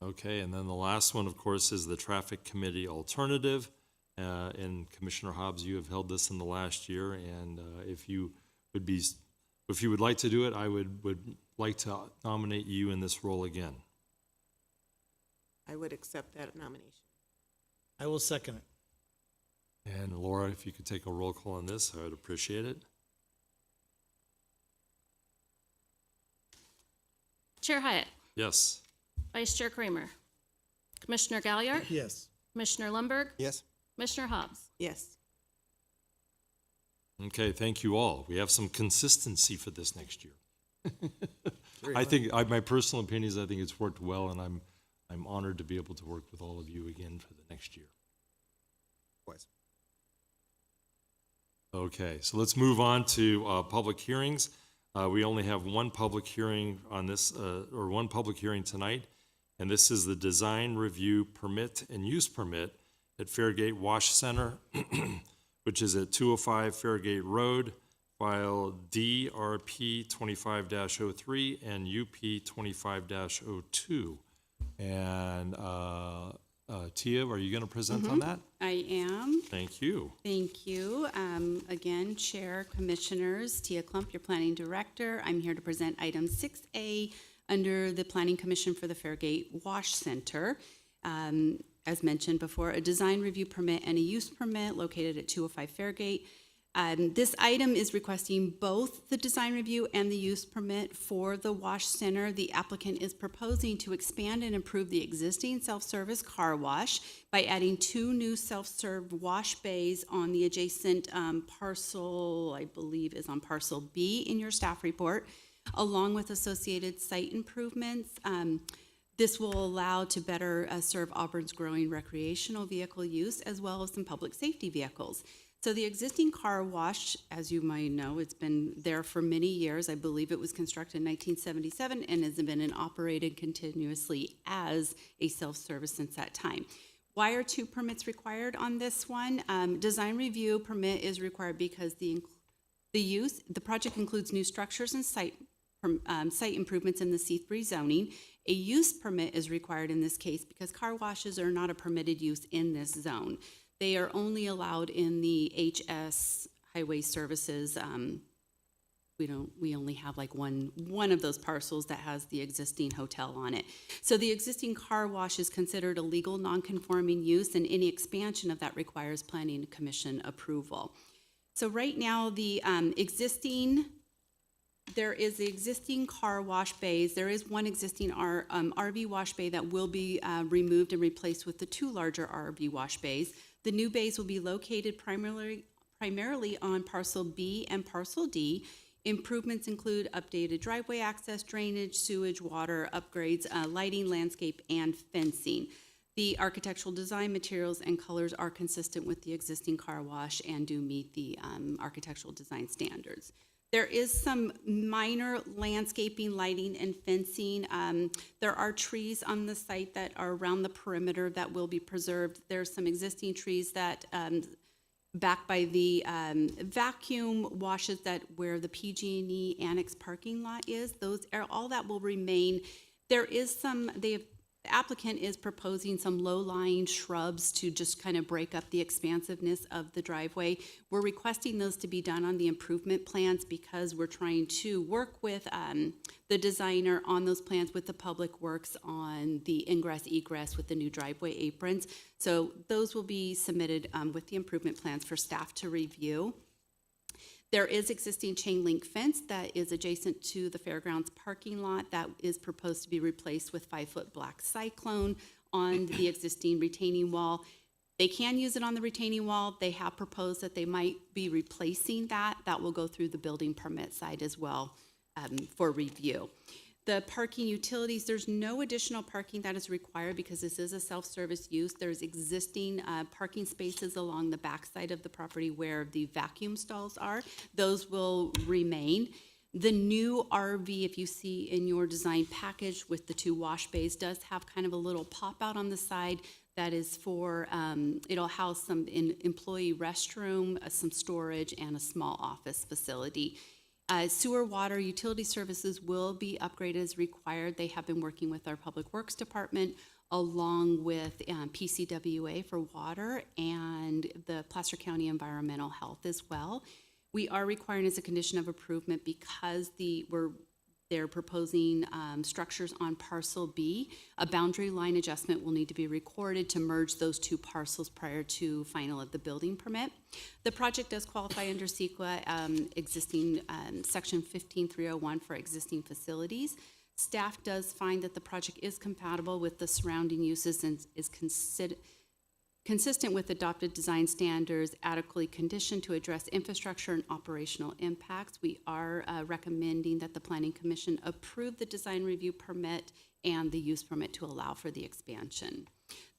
Okay, and then the last one, of course, is the Traffic Committee Alternative. And Commissioner Hobbs, you have held this in the last year, and if you would like to do it, I would like to nominate you in this role again. I would accept that nomination. I will second it. And Laura, if you could take a roll call on this, I would appreciate it. Chair Hyatt, Yes. Vice Chair Kramer, Commissioner Galliard, Yes. Commissioner Lundberg, Yes. Commissioner Hobbs. Yes. Okay, thank you all. We have some consistency for this next year. Very I much. think, my personal opinion is I think it's worked well, and I'm honored to be able to work with all of you again for the next year. Twice. Okay, so let's move on to public hearings. We only have one public hearing on this, or one public hearing tonight, and this is the design review permit and use permit at Fairgate Wash Center, which is at 205 Fairgate Road, file DRP 25-03 and UP 25-02. And Tia, are you going to present on that? I am. Thank you. Thank you. Again, Chair, Commissioners, Tia Klump, your Planning Director. I'm here to present item 6A under the Planning Commission for the Fairgate Wash Center. As mentioned before, a design review permit and a use permit located at 205 Fairgate. This item is requesting both the design review and the use permit for the wash center. The applicant is proposing to expand and improve the existing self-service car wash by adding 2 new self-serve wash bays on the adjacent parcel, I believe is on parcel B in your staff report, along with associated site improvements. This will allow to better serve Auburn's growing recreational vehicle use as well as some public safety vehicles. So the existing car wash, as you might know, it's been there for many years. I believe it was constructed in 1977 and has been operated continuously as a self-service since that time. Why are 2 permits required on this one? Design review permit is required because the project includes new structures and site improvements in the C3 zoning. A use permit is required in this case because car washes are not a permitted use in this zone. They are only allowed in the HS Highway Services. We only have like one of those parcels that has the existing hotel on it. So the existing car wash is considered a legal non-conforming use, and any expansion of that requires Planning Commission approval. So right now, there is the existing car wash bays. There is one existing RV wash bay that will be removed and replaced with the 2 larger RV wash bays. The new bays will be located primarily on parcel B and parcel D. Improvements include updated driveway access, drainage, sewage, water, upgrades, lighting, landscape, and fencing. The architectural design materials and colors are consistent with the existing car wash and do meet the architectural design standards. There is some minor landscaping, lighting, and fencing. There are trees on the site that are around the perimeter that will be preserved. There's some existing trees that back by the vacuum washes where the PG&E Annex parking lot is. All that will remain. There is the applicant is proposing some low-lying shrubs to just kind of break up the expansiveness of the driveway. We're requesting those to be done on the improvement plans because we're trying to work with the designer on those plans with the Public Works on the ingress egress with the new driveway aprons. So those will be submitted with the improvement plans for staff to review. There is existing chain link fence that is adjacent to the fairgrounds parking lot that is proposed to be replaced with 5-foot black cyclone on the existing retaining wall. They can use it on the retaining wall. They have proposed that they might be replacing that. That will go through the building permit side as well for review. The parking utilities, there's no additional parking that is required because this is a self-service use. There's existing parking spaces along the backside of the property where the vacuum stalls are. Those will remain. The new RV, if you see in your design package with the 2 wash bays, does have kind of a little pop out on the side that is for, it'll house some employee restroom, some storage, and a small office facility. Sewer, water, utility services will be upgraded as required. They have been working with our Public Works Department along with PCWA for water and the Placer County Environmental Health as well. We are requiring as a condition of approval because they're proposing structures on parcel B. A boundary line adjustment will need to be recorded to merge those 2 parcels prior to final of the building permit. The project does qualify under CEQA existing section 15301 for existing facilities. Staff does find that the project is compatible with the surrounding uses and is consistent with adopted design standards, adequately conditioned to address infrastructure and operational impacts. We are recommending that the Planning Commission approve the design review permit and the use permit to allow for the expansion.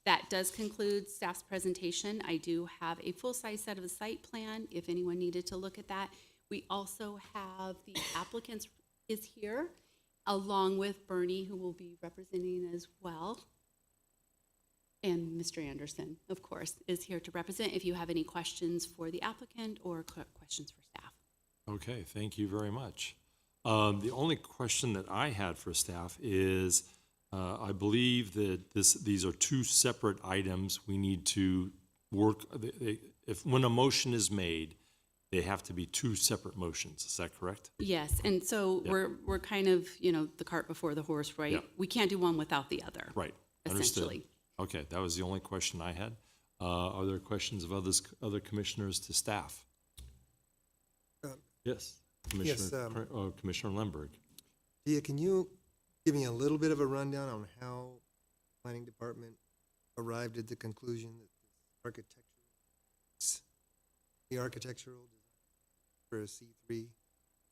That does conclude staff's presentation. I do have a full-size set of the site plan if anyone needed to look at that. We also have the applicants is here, along with Bernie, who will be representing as well. And Mr. Anderson, of course, is here to represent if you have any questions for the applicant or questions for staff. Okay, thank you very much. The only question that I had for staff is, I believe that these are 2 separate items. We need to work, when a motion is made, they have to be 2 separate motions. Is that correct? Yes, and so Yep. we're kind of, the cart before the horse, right? Yep. We can't do one without the other. Right, understood. Essentially. Okay, that was the only question I had. Are there questions of other commissioners to staff? Yes, Commissioner Lemberg. Tia, can you give me a little bit of a rundown on how the planning department arrived at the conclusion that the architectural design for a C3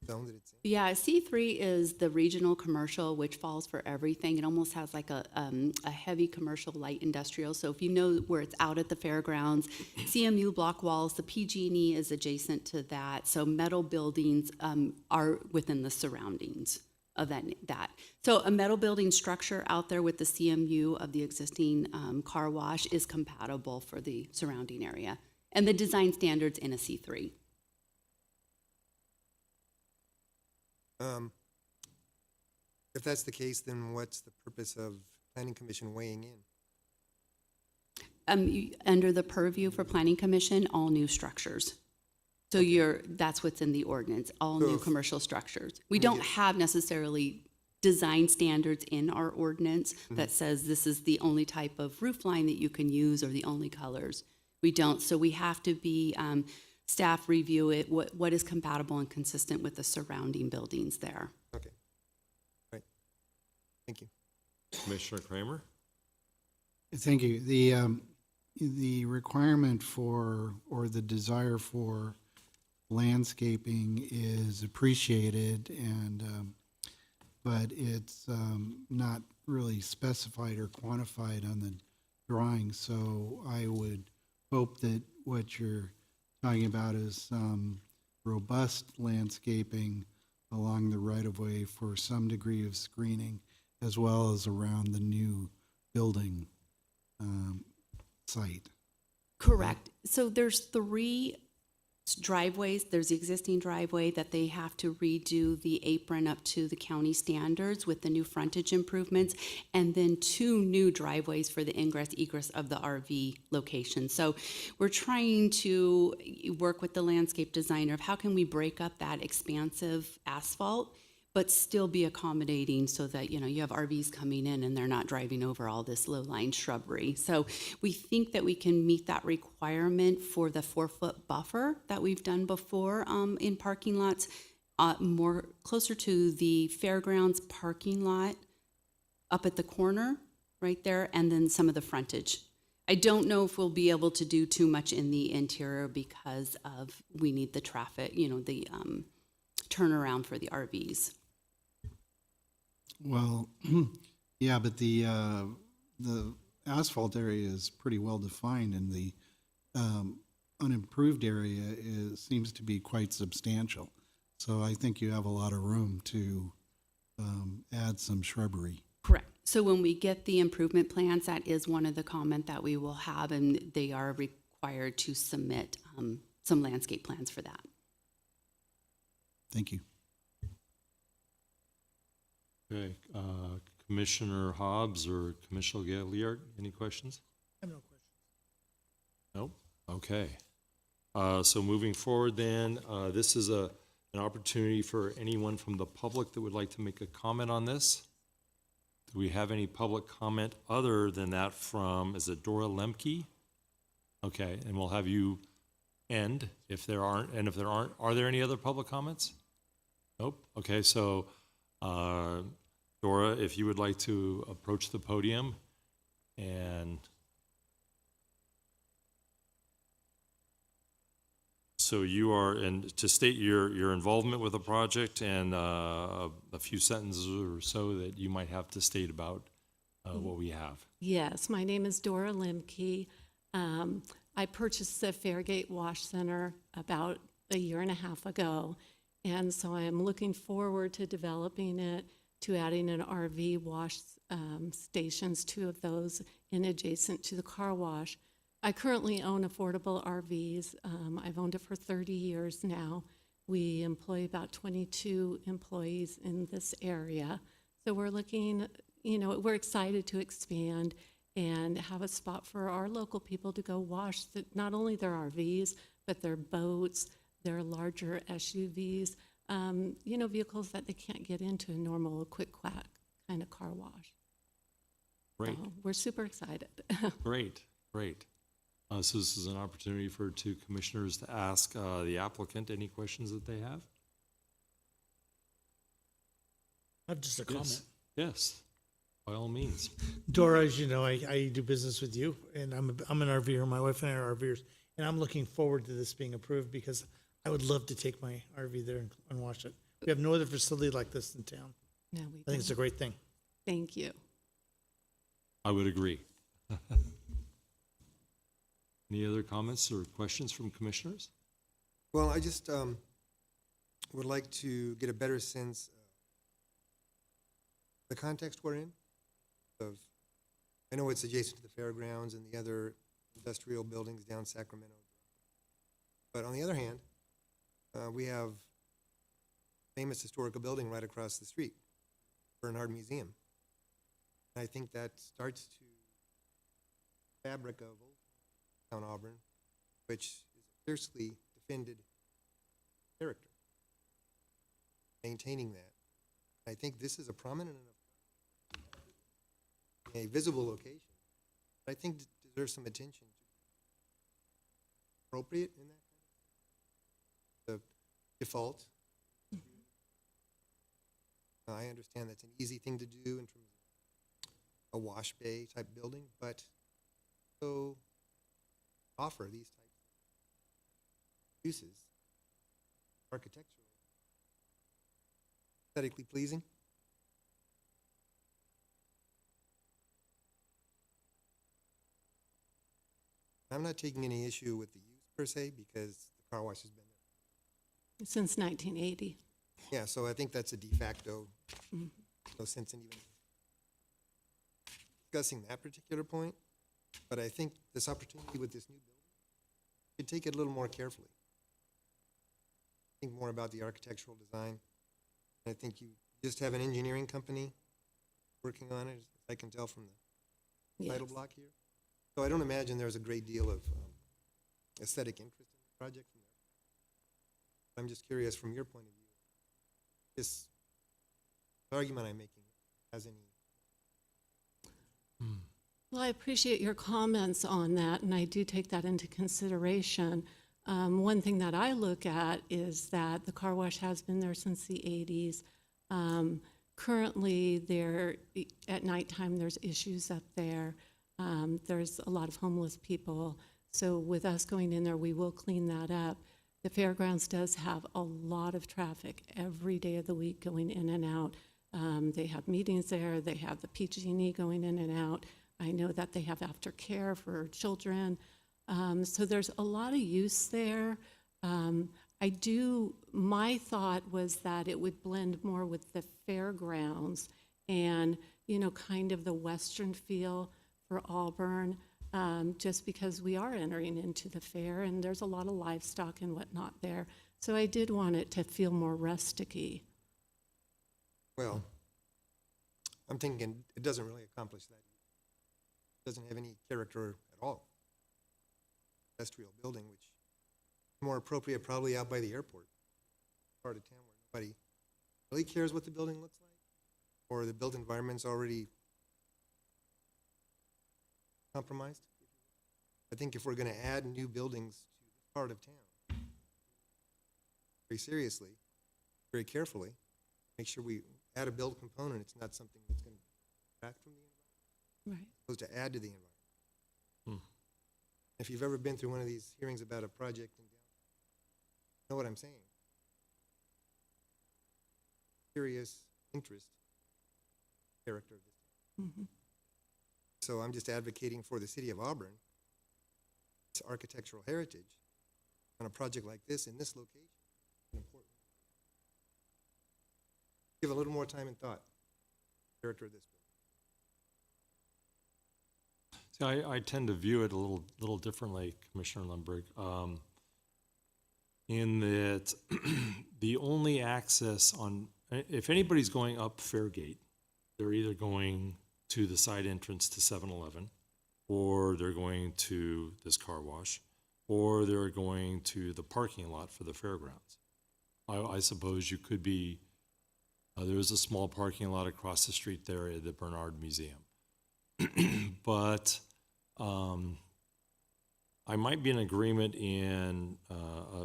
zone that it's in? Yeah, C3 is the regional commercial, which falls for everything. It almost has like a heavy commercial, light industrial. So if you know where it's out at the fairgrounds, CMU block walls, the PG&E is adjacent to that. So metal buildings are within the surroundings of that. So a metal building structure out there with the CMU of the existing car wash is compatible for the surrounding area. And the design standards in a C3. If that's the case, then what's the purpose of Planning Commission weighing in? Under the purview for Planning Commission, all new structures. So that's what's in the ordinance, all So new if- commercial structures. We don't have necessarily design standards in our ordinance that says this is the only type of roof line that you can use or the only colors. We don't, so we have to be, staff review it, what is compatible and consistent with the surrounding buildings there. Okay. Right. Thank you. Commissioner Kramer? Thank you. The requirement for, or the desire for landscaping is appreciated, and but it's not really specified or quantified on the drawing. So I would hope that what you're talking about is some robust landscaping along the right-of-way for some degree of screening, as well as around the new building site. Correct. So there's 3 driveways. There's the existing driveway that they have to redo the apron up to the county standards with the new frontage improvements, and then 2 new driveways for the ingress egress of the RV location. So we're trying to work with the landscape designer of how can we break up that expansive asphalt but still be accommodating so that, you know, you have RVs coming in and they're not driving over all this low-lying shrubbery. So we think that we can meet that requirement for the 4-foot buffer that we've done before in parking lots, more closer to the fairgrounds parking lot up at the corner right there, and then some of the frontage. I don't know if we'll be able to do too much in the interior because of, we need the traffic, you know, the turnaround for the RVs. Well, yeah, but the asphalt area is pretty well defined, and the unimproved area seems to be quite substantial. So I think you have a lot of room to add some shrubbery. Correct. So when we get the improvement plans, that is one of the comment that we will have, and they are required to submit some landscape plans for that. Thank you. Okay, Commissioner Hobbs or Commissioner Galliard, any questions? I have no questions. Nope. Okay. So moving forward then, this is an opportunity for anyone from the public that would like to make a comment on this. Do we have any public comment other than that from, is it Dora Lemke? Okay, and we'll have you end if there aren't, and if there aren't, are there any other public comments? Nope. Okay, so Dora, if you would like to approach the podium and so you are, and to state your involvement with the project and a few sentences or so that you might have to state about what we have. Yes, my name is Dora Limke. I purchased the Fairgate Wash Center about a year and a half ago, and so I am looking forward to developing it, to adding an RV wash stations, 2 of those in adjacent to the car wash. I currently own affordable RVs. I've owned it for 30 years now. We employ about 22 employees in this area. So we're looking, you know, we're excited to expand and have a spot for our local people to go wash not only their RVs, but their boats, their larger SUVs, you know, vehicles that they can't get into a normal quick quack kind of car wash. Great. So we're super excited. Great, great. So this is an opportunity for 2 commissioners to ask the applicant any questions that they have. I have just a comment. Yes, by all means. Dora, as you know, I do business with you, and I'm an RVer. My wife and I are RVers, and I'm looking forward to this being approved because I would love to take my RV there and wash it. We have no other facility like this in town. No, we I think it's a don't. great thing. Thank you. I would agree. Any other comments or questions from commissioners? Well, I just would like to get a better sense of the context we're in. I know it's adjacent to the fairgrounds and the other industrial buildings down Sacramento. But on the other hand, we have a famous historical building right across the street, Bernhard Museum. And I think that starts to fabric of old town Auburn, which is a fiercely defended character. Maintaining that. I think this is a prominent enough, a visible location, but I think deserves some attention. Appropriate in that kind of the default. I understand that's an easy thing to do in terms of a wash bay type building, but so offer these types of uses architecturally, aesthetically pleasing. I'm not taking any issue with the use per se because the car wash has been there. Since 1980. Yeah, so I think that's a de facto, no sense in even discussing that particular point. But I think this opportunity with this new building should take it a little more carefully. Think more about the architectural design. I think you just have an engineering company working on it, as I can tell from the title block here. So I don't imagine there's a great deal of aesthetic interest in the project from there. I'm just curious from your point of view, this the argument I'm making has any. Well, I appreciate your comments on that, and I do take that into consideration. One thing that I look at is that the car wash has been there since the 80s. Currently, at nighttime, there's issues up there. There's a lot of homeless people. So with us going in there, we will clean that up. The fairgrounds does have a lot of traffic every day of the week going in and out. They have meetings there. They have the PG&E going in and out. I know that they have aftercare for children. So there's a lot of use there. My thought was that it would blend more with the fairgrounds and, kind of the western feel for Auburn, just because we are entering into the fair and there's a lot of livestock and whatnot there. So I did want it to feel more rustic-y. Well, I'm thinking it doesn't really accomplish that. It doesn't have any character at all. Industrial building, which is more appropriate probably out by the airport, part of town where nobody really cares what the building looks like, or the built environment's already compromised. I think if we're going to add new buildings to this part of town, very seriously, very carefully, make sure we add a build component. It's not something that's going to detract from the environment. Right. Supposed to add to the environment. If you've ever been through one of these hearings about a project in downtown, you know what I'm saying. Serious interest, character of this. Mhm. So I'm just advocating for the city of Auburn, its architectural heritage, on a project like this in this location. Important. Give a little more time and thought. Character of this building. See, I tend to view it a little differently, Commissioner Lundberg, in that the only access if anybody's going up Fairgate, they're either going to the side entrance to 7-Eleven, or they're going to this car wash, or they're going to the parking lot for the fairgrounds. I suppose you could be, there's a small parking lot across the street there at the Bernard Museum. But I might be in agreement in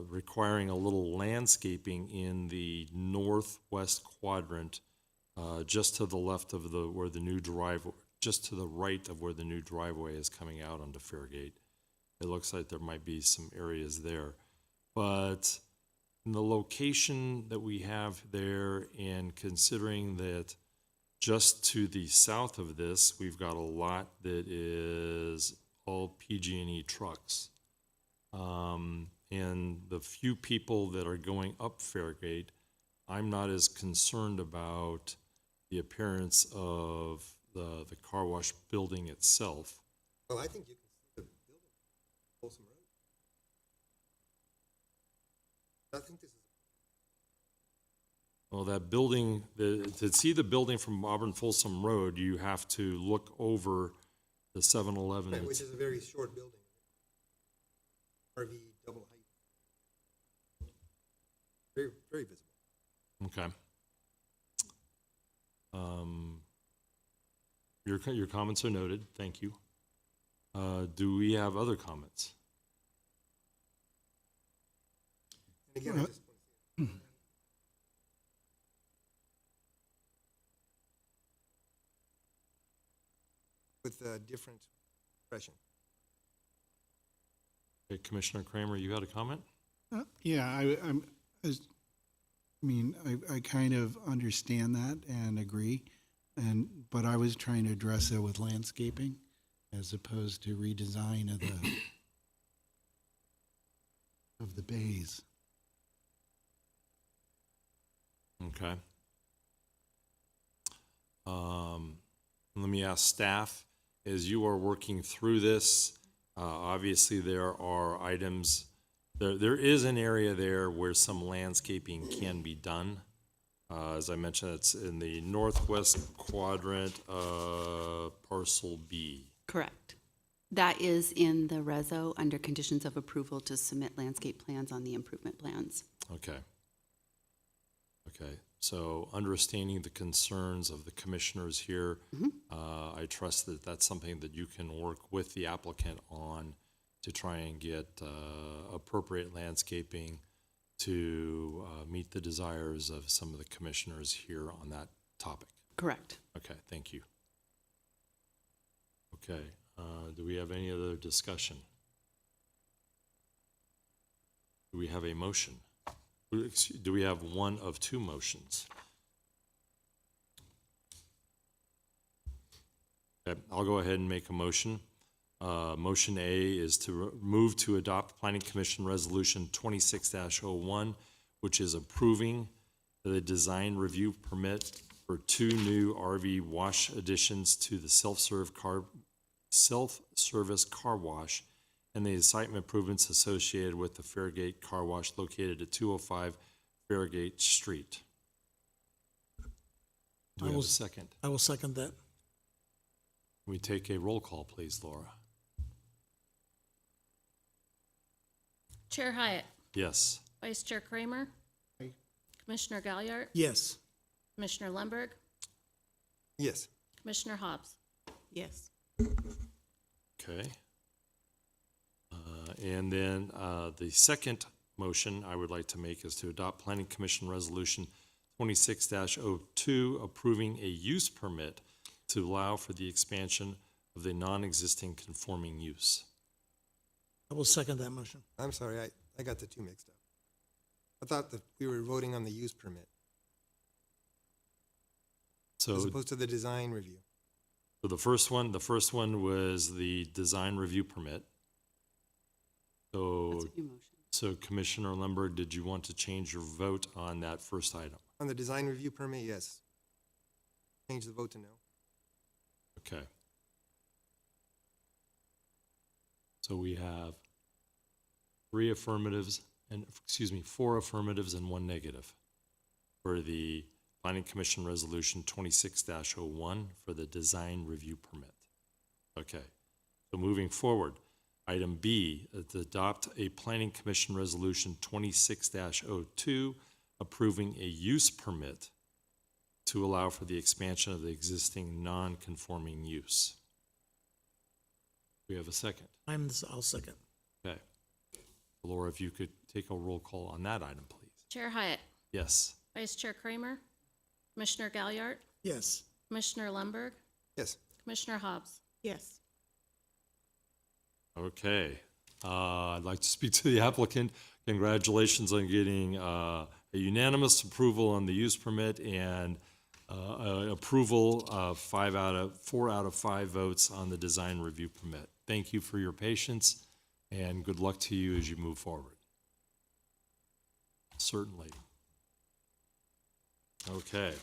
requiring a little landscaping in the northwest quadrant, just to the left of where the new driveway, just to the right of where the new driveway is coming out onto Fairgate. It looks like there might be some areas there, but in the location that we have there, and considering that just to the south of this, we've got a lot that is all PG&E trucks. And the few people that are going up Fairgate, I'm not as concerned about the appearance of the car wash building itself. Well, I think you can see the building, Folsom Road. I think this is. Well, that building, to see the building from Auburn Folsom Road, you have to look over the 7-Eleven. Right, which is a very short building. RV double height. Very, very visible. Okay. Your comments are noted. Thank you. Do we have other comments? And again, I just want to see it. With a different expression. Okay, Commissioner Kramer, you had a comment? Yeah, I kind of understand that and agree, but I was trying to address it with landscaping as opposed to redesign of the bays. Okay. Let me ask staff, as you are working through this, obviously there are items, there is an area there where some landscaping can be done. As I mentioned, it's in the northwest quadrant of parcel B. Correct. That is in the reso under conditions of approval to submit landscape plans on the improvement plans. Okay. Okay, so understanding the concerns of the commissioners here, I trust that that's something that you can work with the applicant on to try and get appropriate landscaping to meet the desires of some of the commissioners here on that topic. Correct. Okay, thank you. Okay, do we have any other discussion? Do we have a motion? Do we have one of two motions? Okay, I'll go ahead and make a motion. Motion A is to move to adopt Planning Commission Resolution 26-01, which is approving the design review permit for 2 new RV wash additions to the self-service car wash and the site improvements associated with the Fairgate Car Wash located at 205 Fairgate Street. Do we have a second? I will second that. Can we take a roll call, please, Laura? Chair Hyatt, Yes. Vice Chair Kramer, Commissioner Galliard, Yes. Commissioner Lundberg, Yes. Commissioner Hobbs. Yes. Okay. And then the second motion I would like to make is to adopt Planning Commission Resolution 26-02, approving a use permit to allow for the expansion of the non-existing conforming use. I will second that motion. I'm sorry, I got the two mixed up. I thought that we were voting on the use permit as So opposed to the design review. the first one was the design review permit. So, That's a new motion. so Commissioner Lundberg, did you want to change your vote on that first item? On the design review permit, yes. Change the vote to no. Okay. So we have 4 affirmatives and 1 negative for the Planning Commission Resolution 26-01 for the design review permit. Okay. So moving forward, item B, to adopt a Planning Commission Resolution 26-02 approving a use permit to allow for the expansion of the existing non-conforming use. We have a second. I'll second. Okay. Laura, if you could take a roll call on that item, please. Chair Hyatt, Yes. Vice Chair Kramer, Commissioner Galliard, Yes. Commissioner Lundberg, Yes. Commissioner Hobbs. Yes. Okay. I'd like to speak to the applicant. Congratulations on getting a unanimous approval on the use permit and approval of 4 out of 5 votes on the design review permit. Thank you for your patience and good luck to you as you move forward. Certainly. Okay.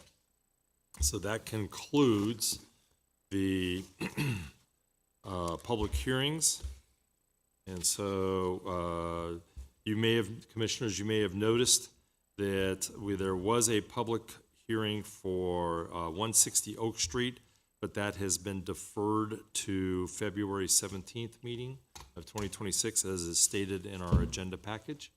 So that concludes the public hearings. And so you may have, commissioners, you may have noticed that there was a public hearing for 160 Oak Street, but that has been deferred to February 17th meeting of 2026, as is stated in our agenda package.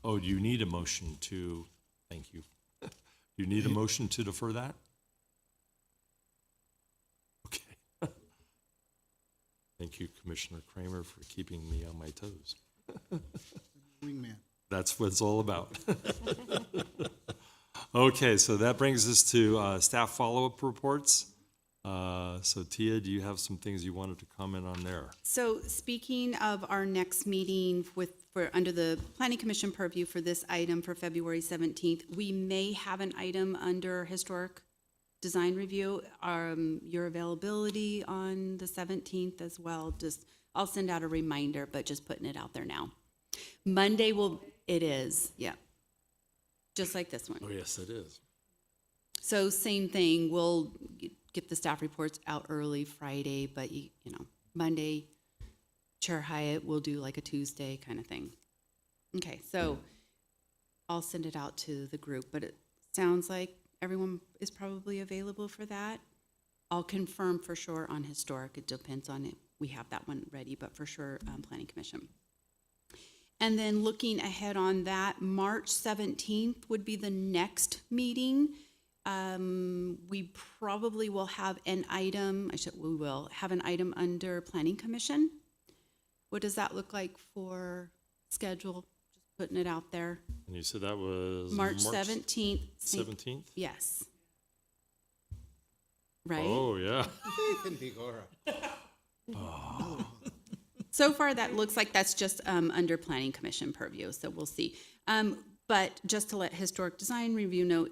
Oh, do you need a motion to, thank you. Do you need a motion to defer that? Okay. Thank you, Commissioner Kramer, for keeping me on my toes. Wingman. That's what it's all about. Okay, so that brings us to staff follow-up reports. So Tia, do you have some things you wanted to comment on there? So speaking of our next meeting under the Planning Commission purview for this item for February 17th, we may have an item under historic design review. Your availability on the 17th as well. I'll send out a reminder, but just putting it out there now. Monday it is, yeah. Just like this one. Oh, yes, it is. So same thing, we'll get the staff reports out early Friday, but Monday, Chair Hyatt will do like a Tuesday kind of thing. Okay, so I'll send it out to the group, but it sounds like everyone is probably available for that. I'll confirm for sure on historic. It depends on it. We have that one ready, but for sure, Planning Commission. And then looking ahead on that, March 17th would be the next meeting. We probably will have an item, we will have an item under Planning Commission. What does that look like for schedule? Just putting it out there. And you said that was March 17th. 17th? Yes. Right? Oh, yeah. So far, that looks like that's just under Planning Commission purview, so we'll see. But just to let Historic Design Review know,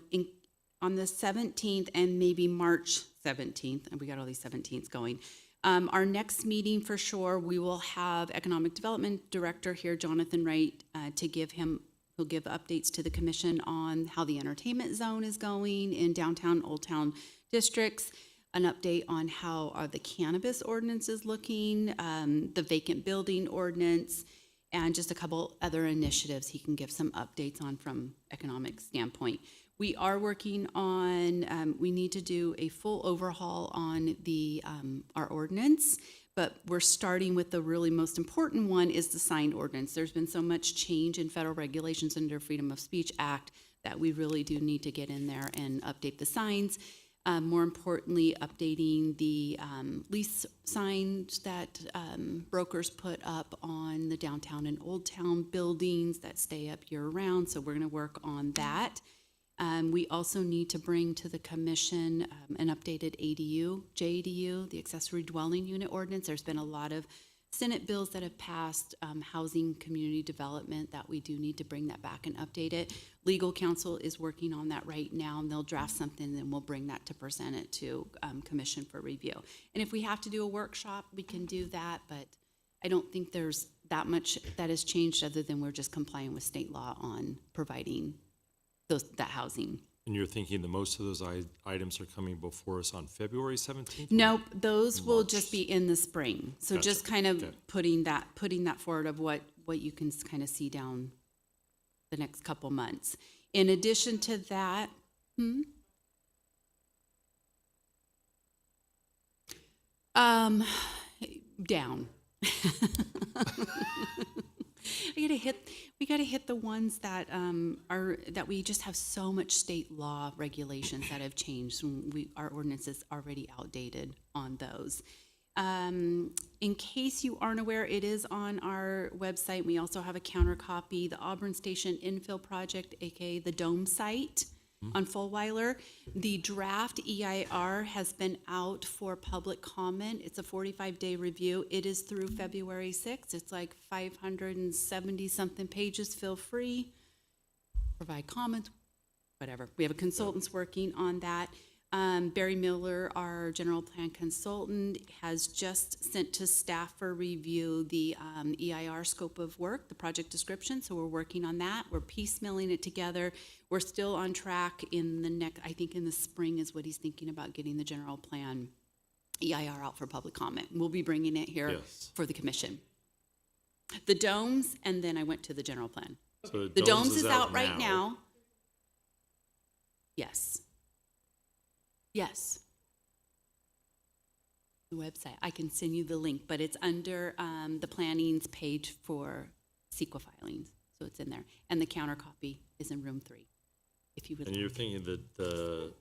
on the 17th and maybe March 17th, and we got all these 17ths going, our next meeting for sure, we will have Economic Development Director here, Jonathan Wright, he'll give updates to the commission on how the entertainment zone is going in downtown, Old Town districts, an update on how the cannabis ordinance is looking, the vacant building ordinance, and just a couple other initiatives he can give some updates on from economic standpoint. We are working on, we need to do a full overhaul on our ordinance, but we're starting with the really most important one is the sign ordinance. There's been so much change in federal regulations under Freedom of Speech Act that we really do need to get in there and update the signs. More importantly, updating the lease signs that brokers put up on the downtown and Old Town buildings that stay up year-round, so we're going to work on that. We also need to bring to the commission an updated ADU, JDU, the accessory dwelling unit ordinance. There's been a lot of Senate bills that have passed, housing community development, that we do need to bring that back and update it. Legal counsel is working on that right now, and they'll draft something, and we'll bring that to present it to commission for review. And if we have to do a workshop, we can do that, but I don't think there's that much that has changed other than we're just complying with state law on providing that housing. And you're thinking that most of those items are coming before us on February 17th? Nope, those will just be in the spring. So Gotcha. just kind of Okay. putting that forward of what you can kind of see down the next couple months. In addition to that, down. We gotta hit the ones that that we just have so much state law regulations that have changed. Our ordinance is already outdated on those. In case you aren't aware, it is on our website. We also have a counter copy, the Auburn Station Infill Project, aka the Dome site on Fulweiler. The draft EIR has been out for public comment. It's a 45-day review. It is through February 6th. It's like 570-something pages. Feel free, provide comments, whatever. We have a consultants working on that. Barry Miller, our general plan consultant, has just sent to staff for review the EIR scope of work, the project description, so we're working on that. We're piecemealing it together. We're still on track in the next, I think in the spring is what he's thinking about, getting the general plan EIR out for public comment. We'll be bringing it here for the commission. The domes, and then I went to the general plan. So The domes is out right now. Yes. Yes. The website. I can send you the link, but it's under the planning's page for CEQA filings, so it's in there. And the counter copy is in room 3, if you would And like. you're thinking that the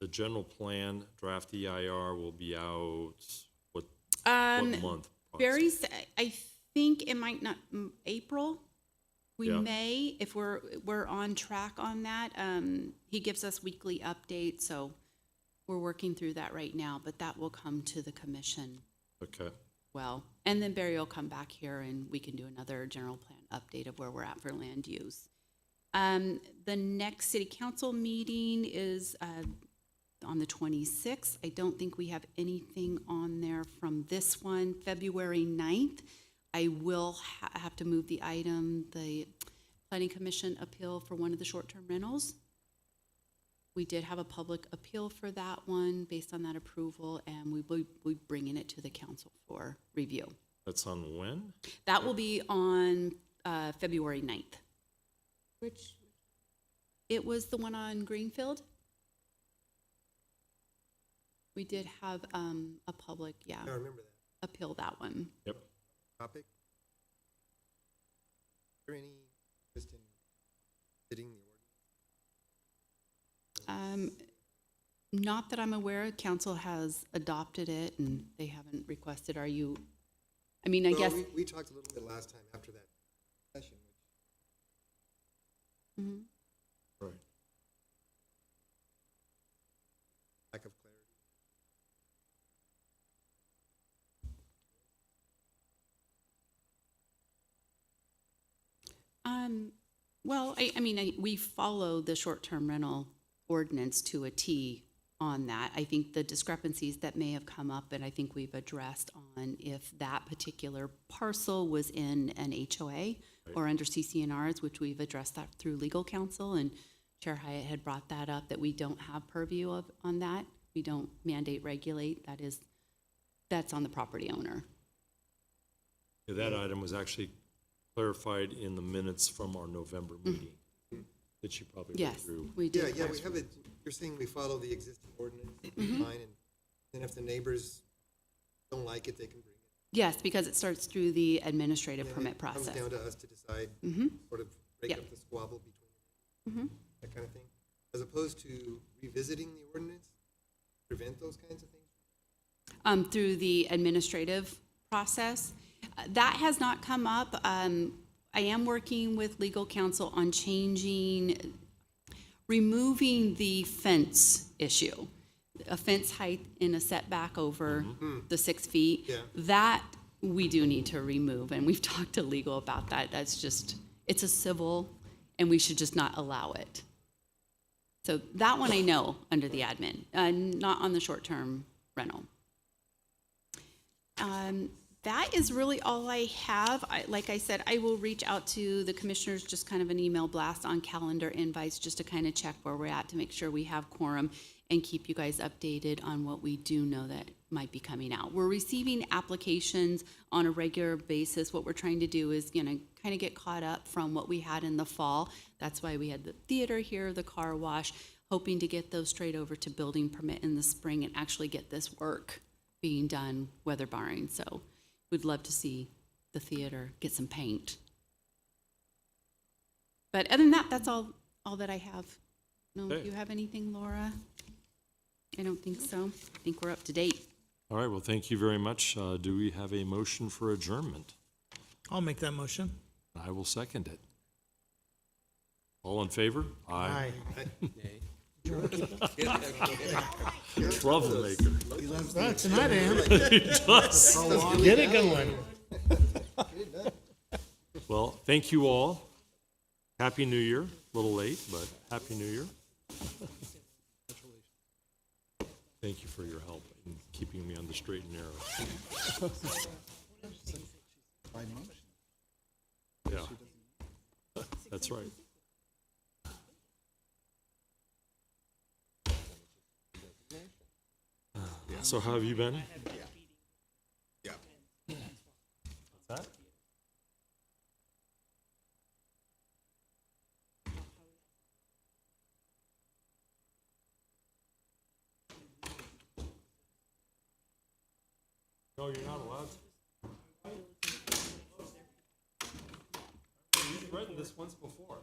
general plan draft EIR will be out what month? I think it might not, April. We Yeah. may, if we're on track on that. He gives us weekly updates, so we're working through that right now, but that will come to the commission. Okay. Well, and then Barry will come back here and we can do another general plan update of where we're at for land use. The next city council meeting is on the 26th. I don't think we have anything on there from this one. February 9th, I will have to move the item, the planning commission appeal for one of the short-term rentals. We did have a public appeal for that one based on that approval, and we will be bringing it to the council for review. That's on when? That will be on February 9th. Which? It was the one on Greenfield. We did have a public, I remember that appeal that one. Yep. topic. there any interest in fitting the Not that I'm aware, council has adopted it and they haven't requested, are you, I mean, I Well, guess. we talked a little bit last time after that session, which Mhm. Right. lack of clarity. Well, I mean, we follow the short-term rental ordinance to a T on that. I think the discrepancies that may have come up, and I think we've addressed on if that particular parcel was in an HOA or under CCNRs, which we've addressed that through legal counsel, and Chair Hyatt had brought that up, that we don't have purview on that. We don't mandate, regulate. That's on the property owner. Yeah, that item was actually clarified in the minutes from our November meeting that you probably went Yes, through. we Yeah, did. yeah, we have it, you're saying we follow the existing ordinance, fine, and then if the neighbors don't like it, they can bring it. Yes, because it starts through the administrative And permit it process. comes down to us to decide, sort of break Yep. up the squabble between, that kind of thing, as opposed to revisiting the ordinance, prevent those kinds of things. Through the administrative process. That has not come up. I am working with legal counsel on removing the fence issue. A fence height in a setback over the 6 feet. Yeah. That we do need to remove, and we've talked to legal about that. That's just, it's a civil, and we should just not allow it. So that one I know under the admin, not on the short-term rental. That is really all I have. Like I said, I will reach out to the commissioners, just kind of an email blast on calendar invites, just to kind of check where we're at to make sure we have quorum and keep you guys updated on what we do know that might be coming out. We're receiving applications on a regular basis. What we're trying to do is, kind of get caught up from what we had in the fall. That's why we had the theater here, the car wash, hoping to get those straight over to building permit in the spring and actually get this work being done, weather barring. So we'd love to see the theater get some paint. But other than that, that's all that I have. No, Okay. do you have anything, Laura? I don't think so. I think we're up to date. All right, well, thank you very much. Do we have a motion for adjournment? I'll make that motion. I will second it. All in favor? Aye. Troublemaker. Well, tonight I am. He does. Get it going. Well, thank you all. Happy New Year. A little late, but Happy New Year. Thank you for your help in keeping me on the straight and narrow. Yeah. That's right. So how have you been? Yeah. What's that? No, you're not allowed to. You've written this once before.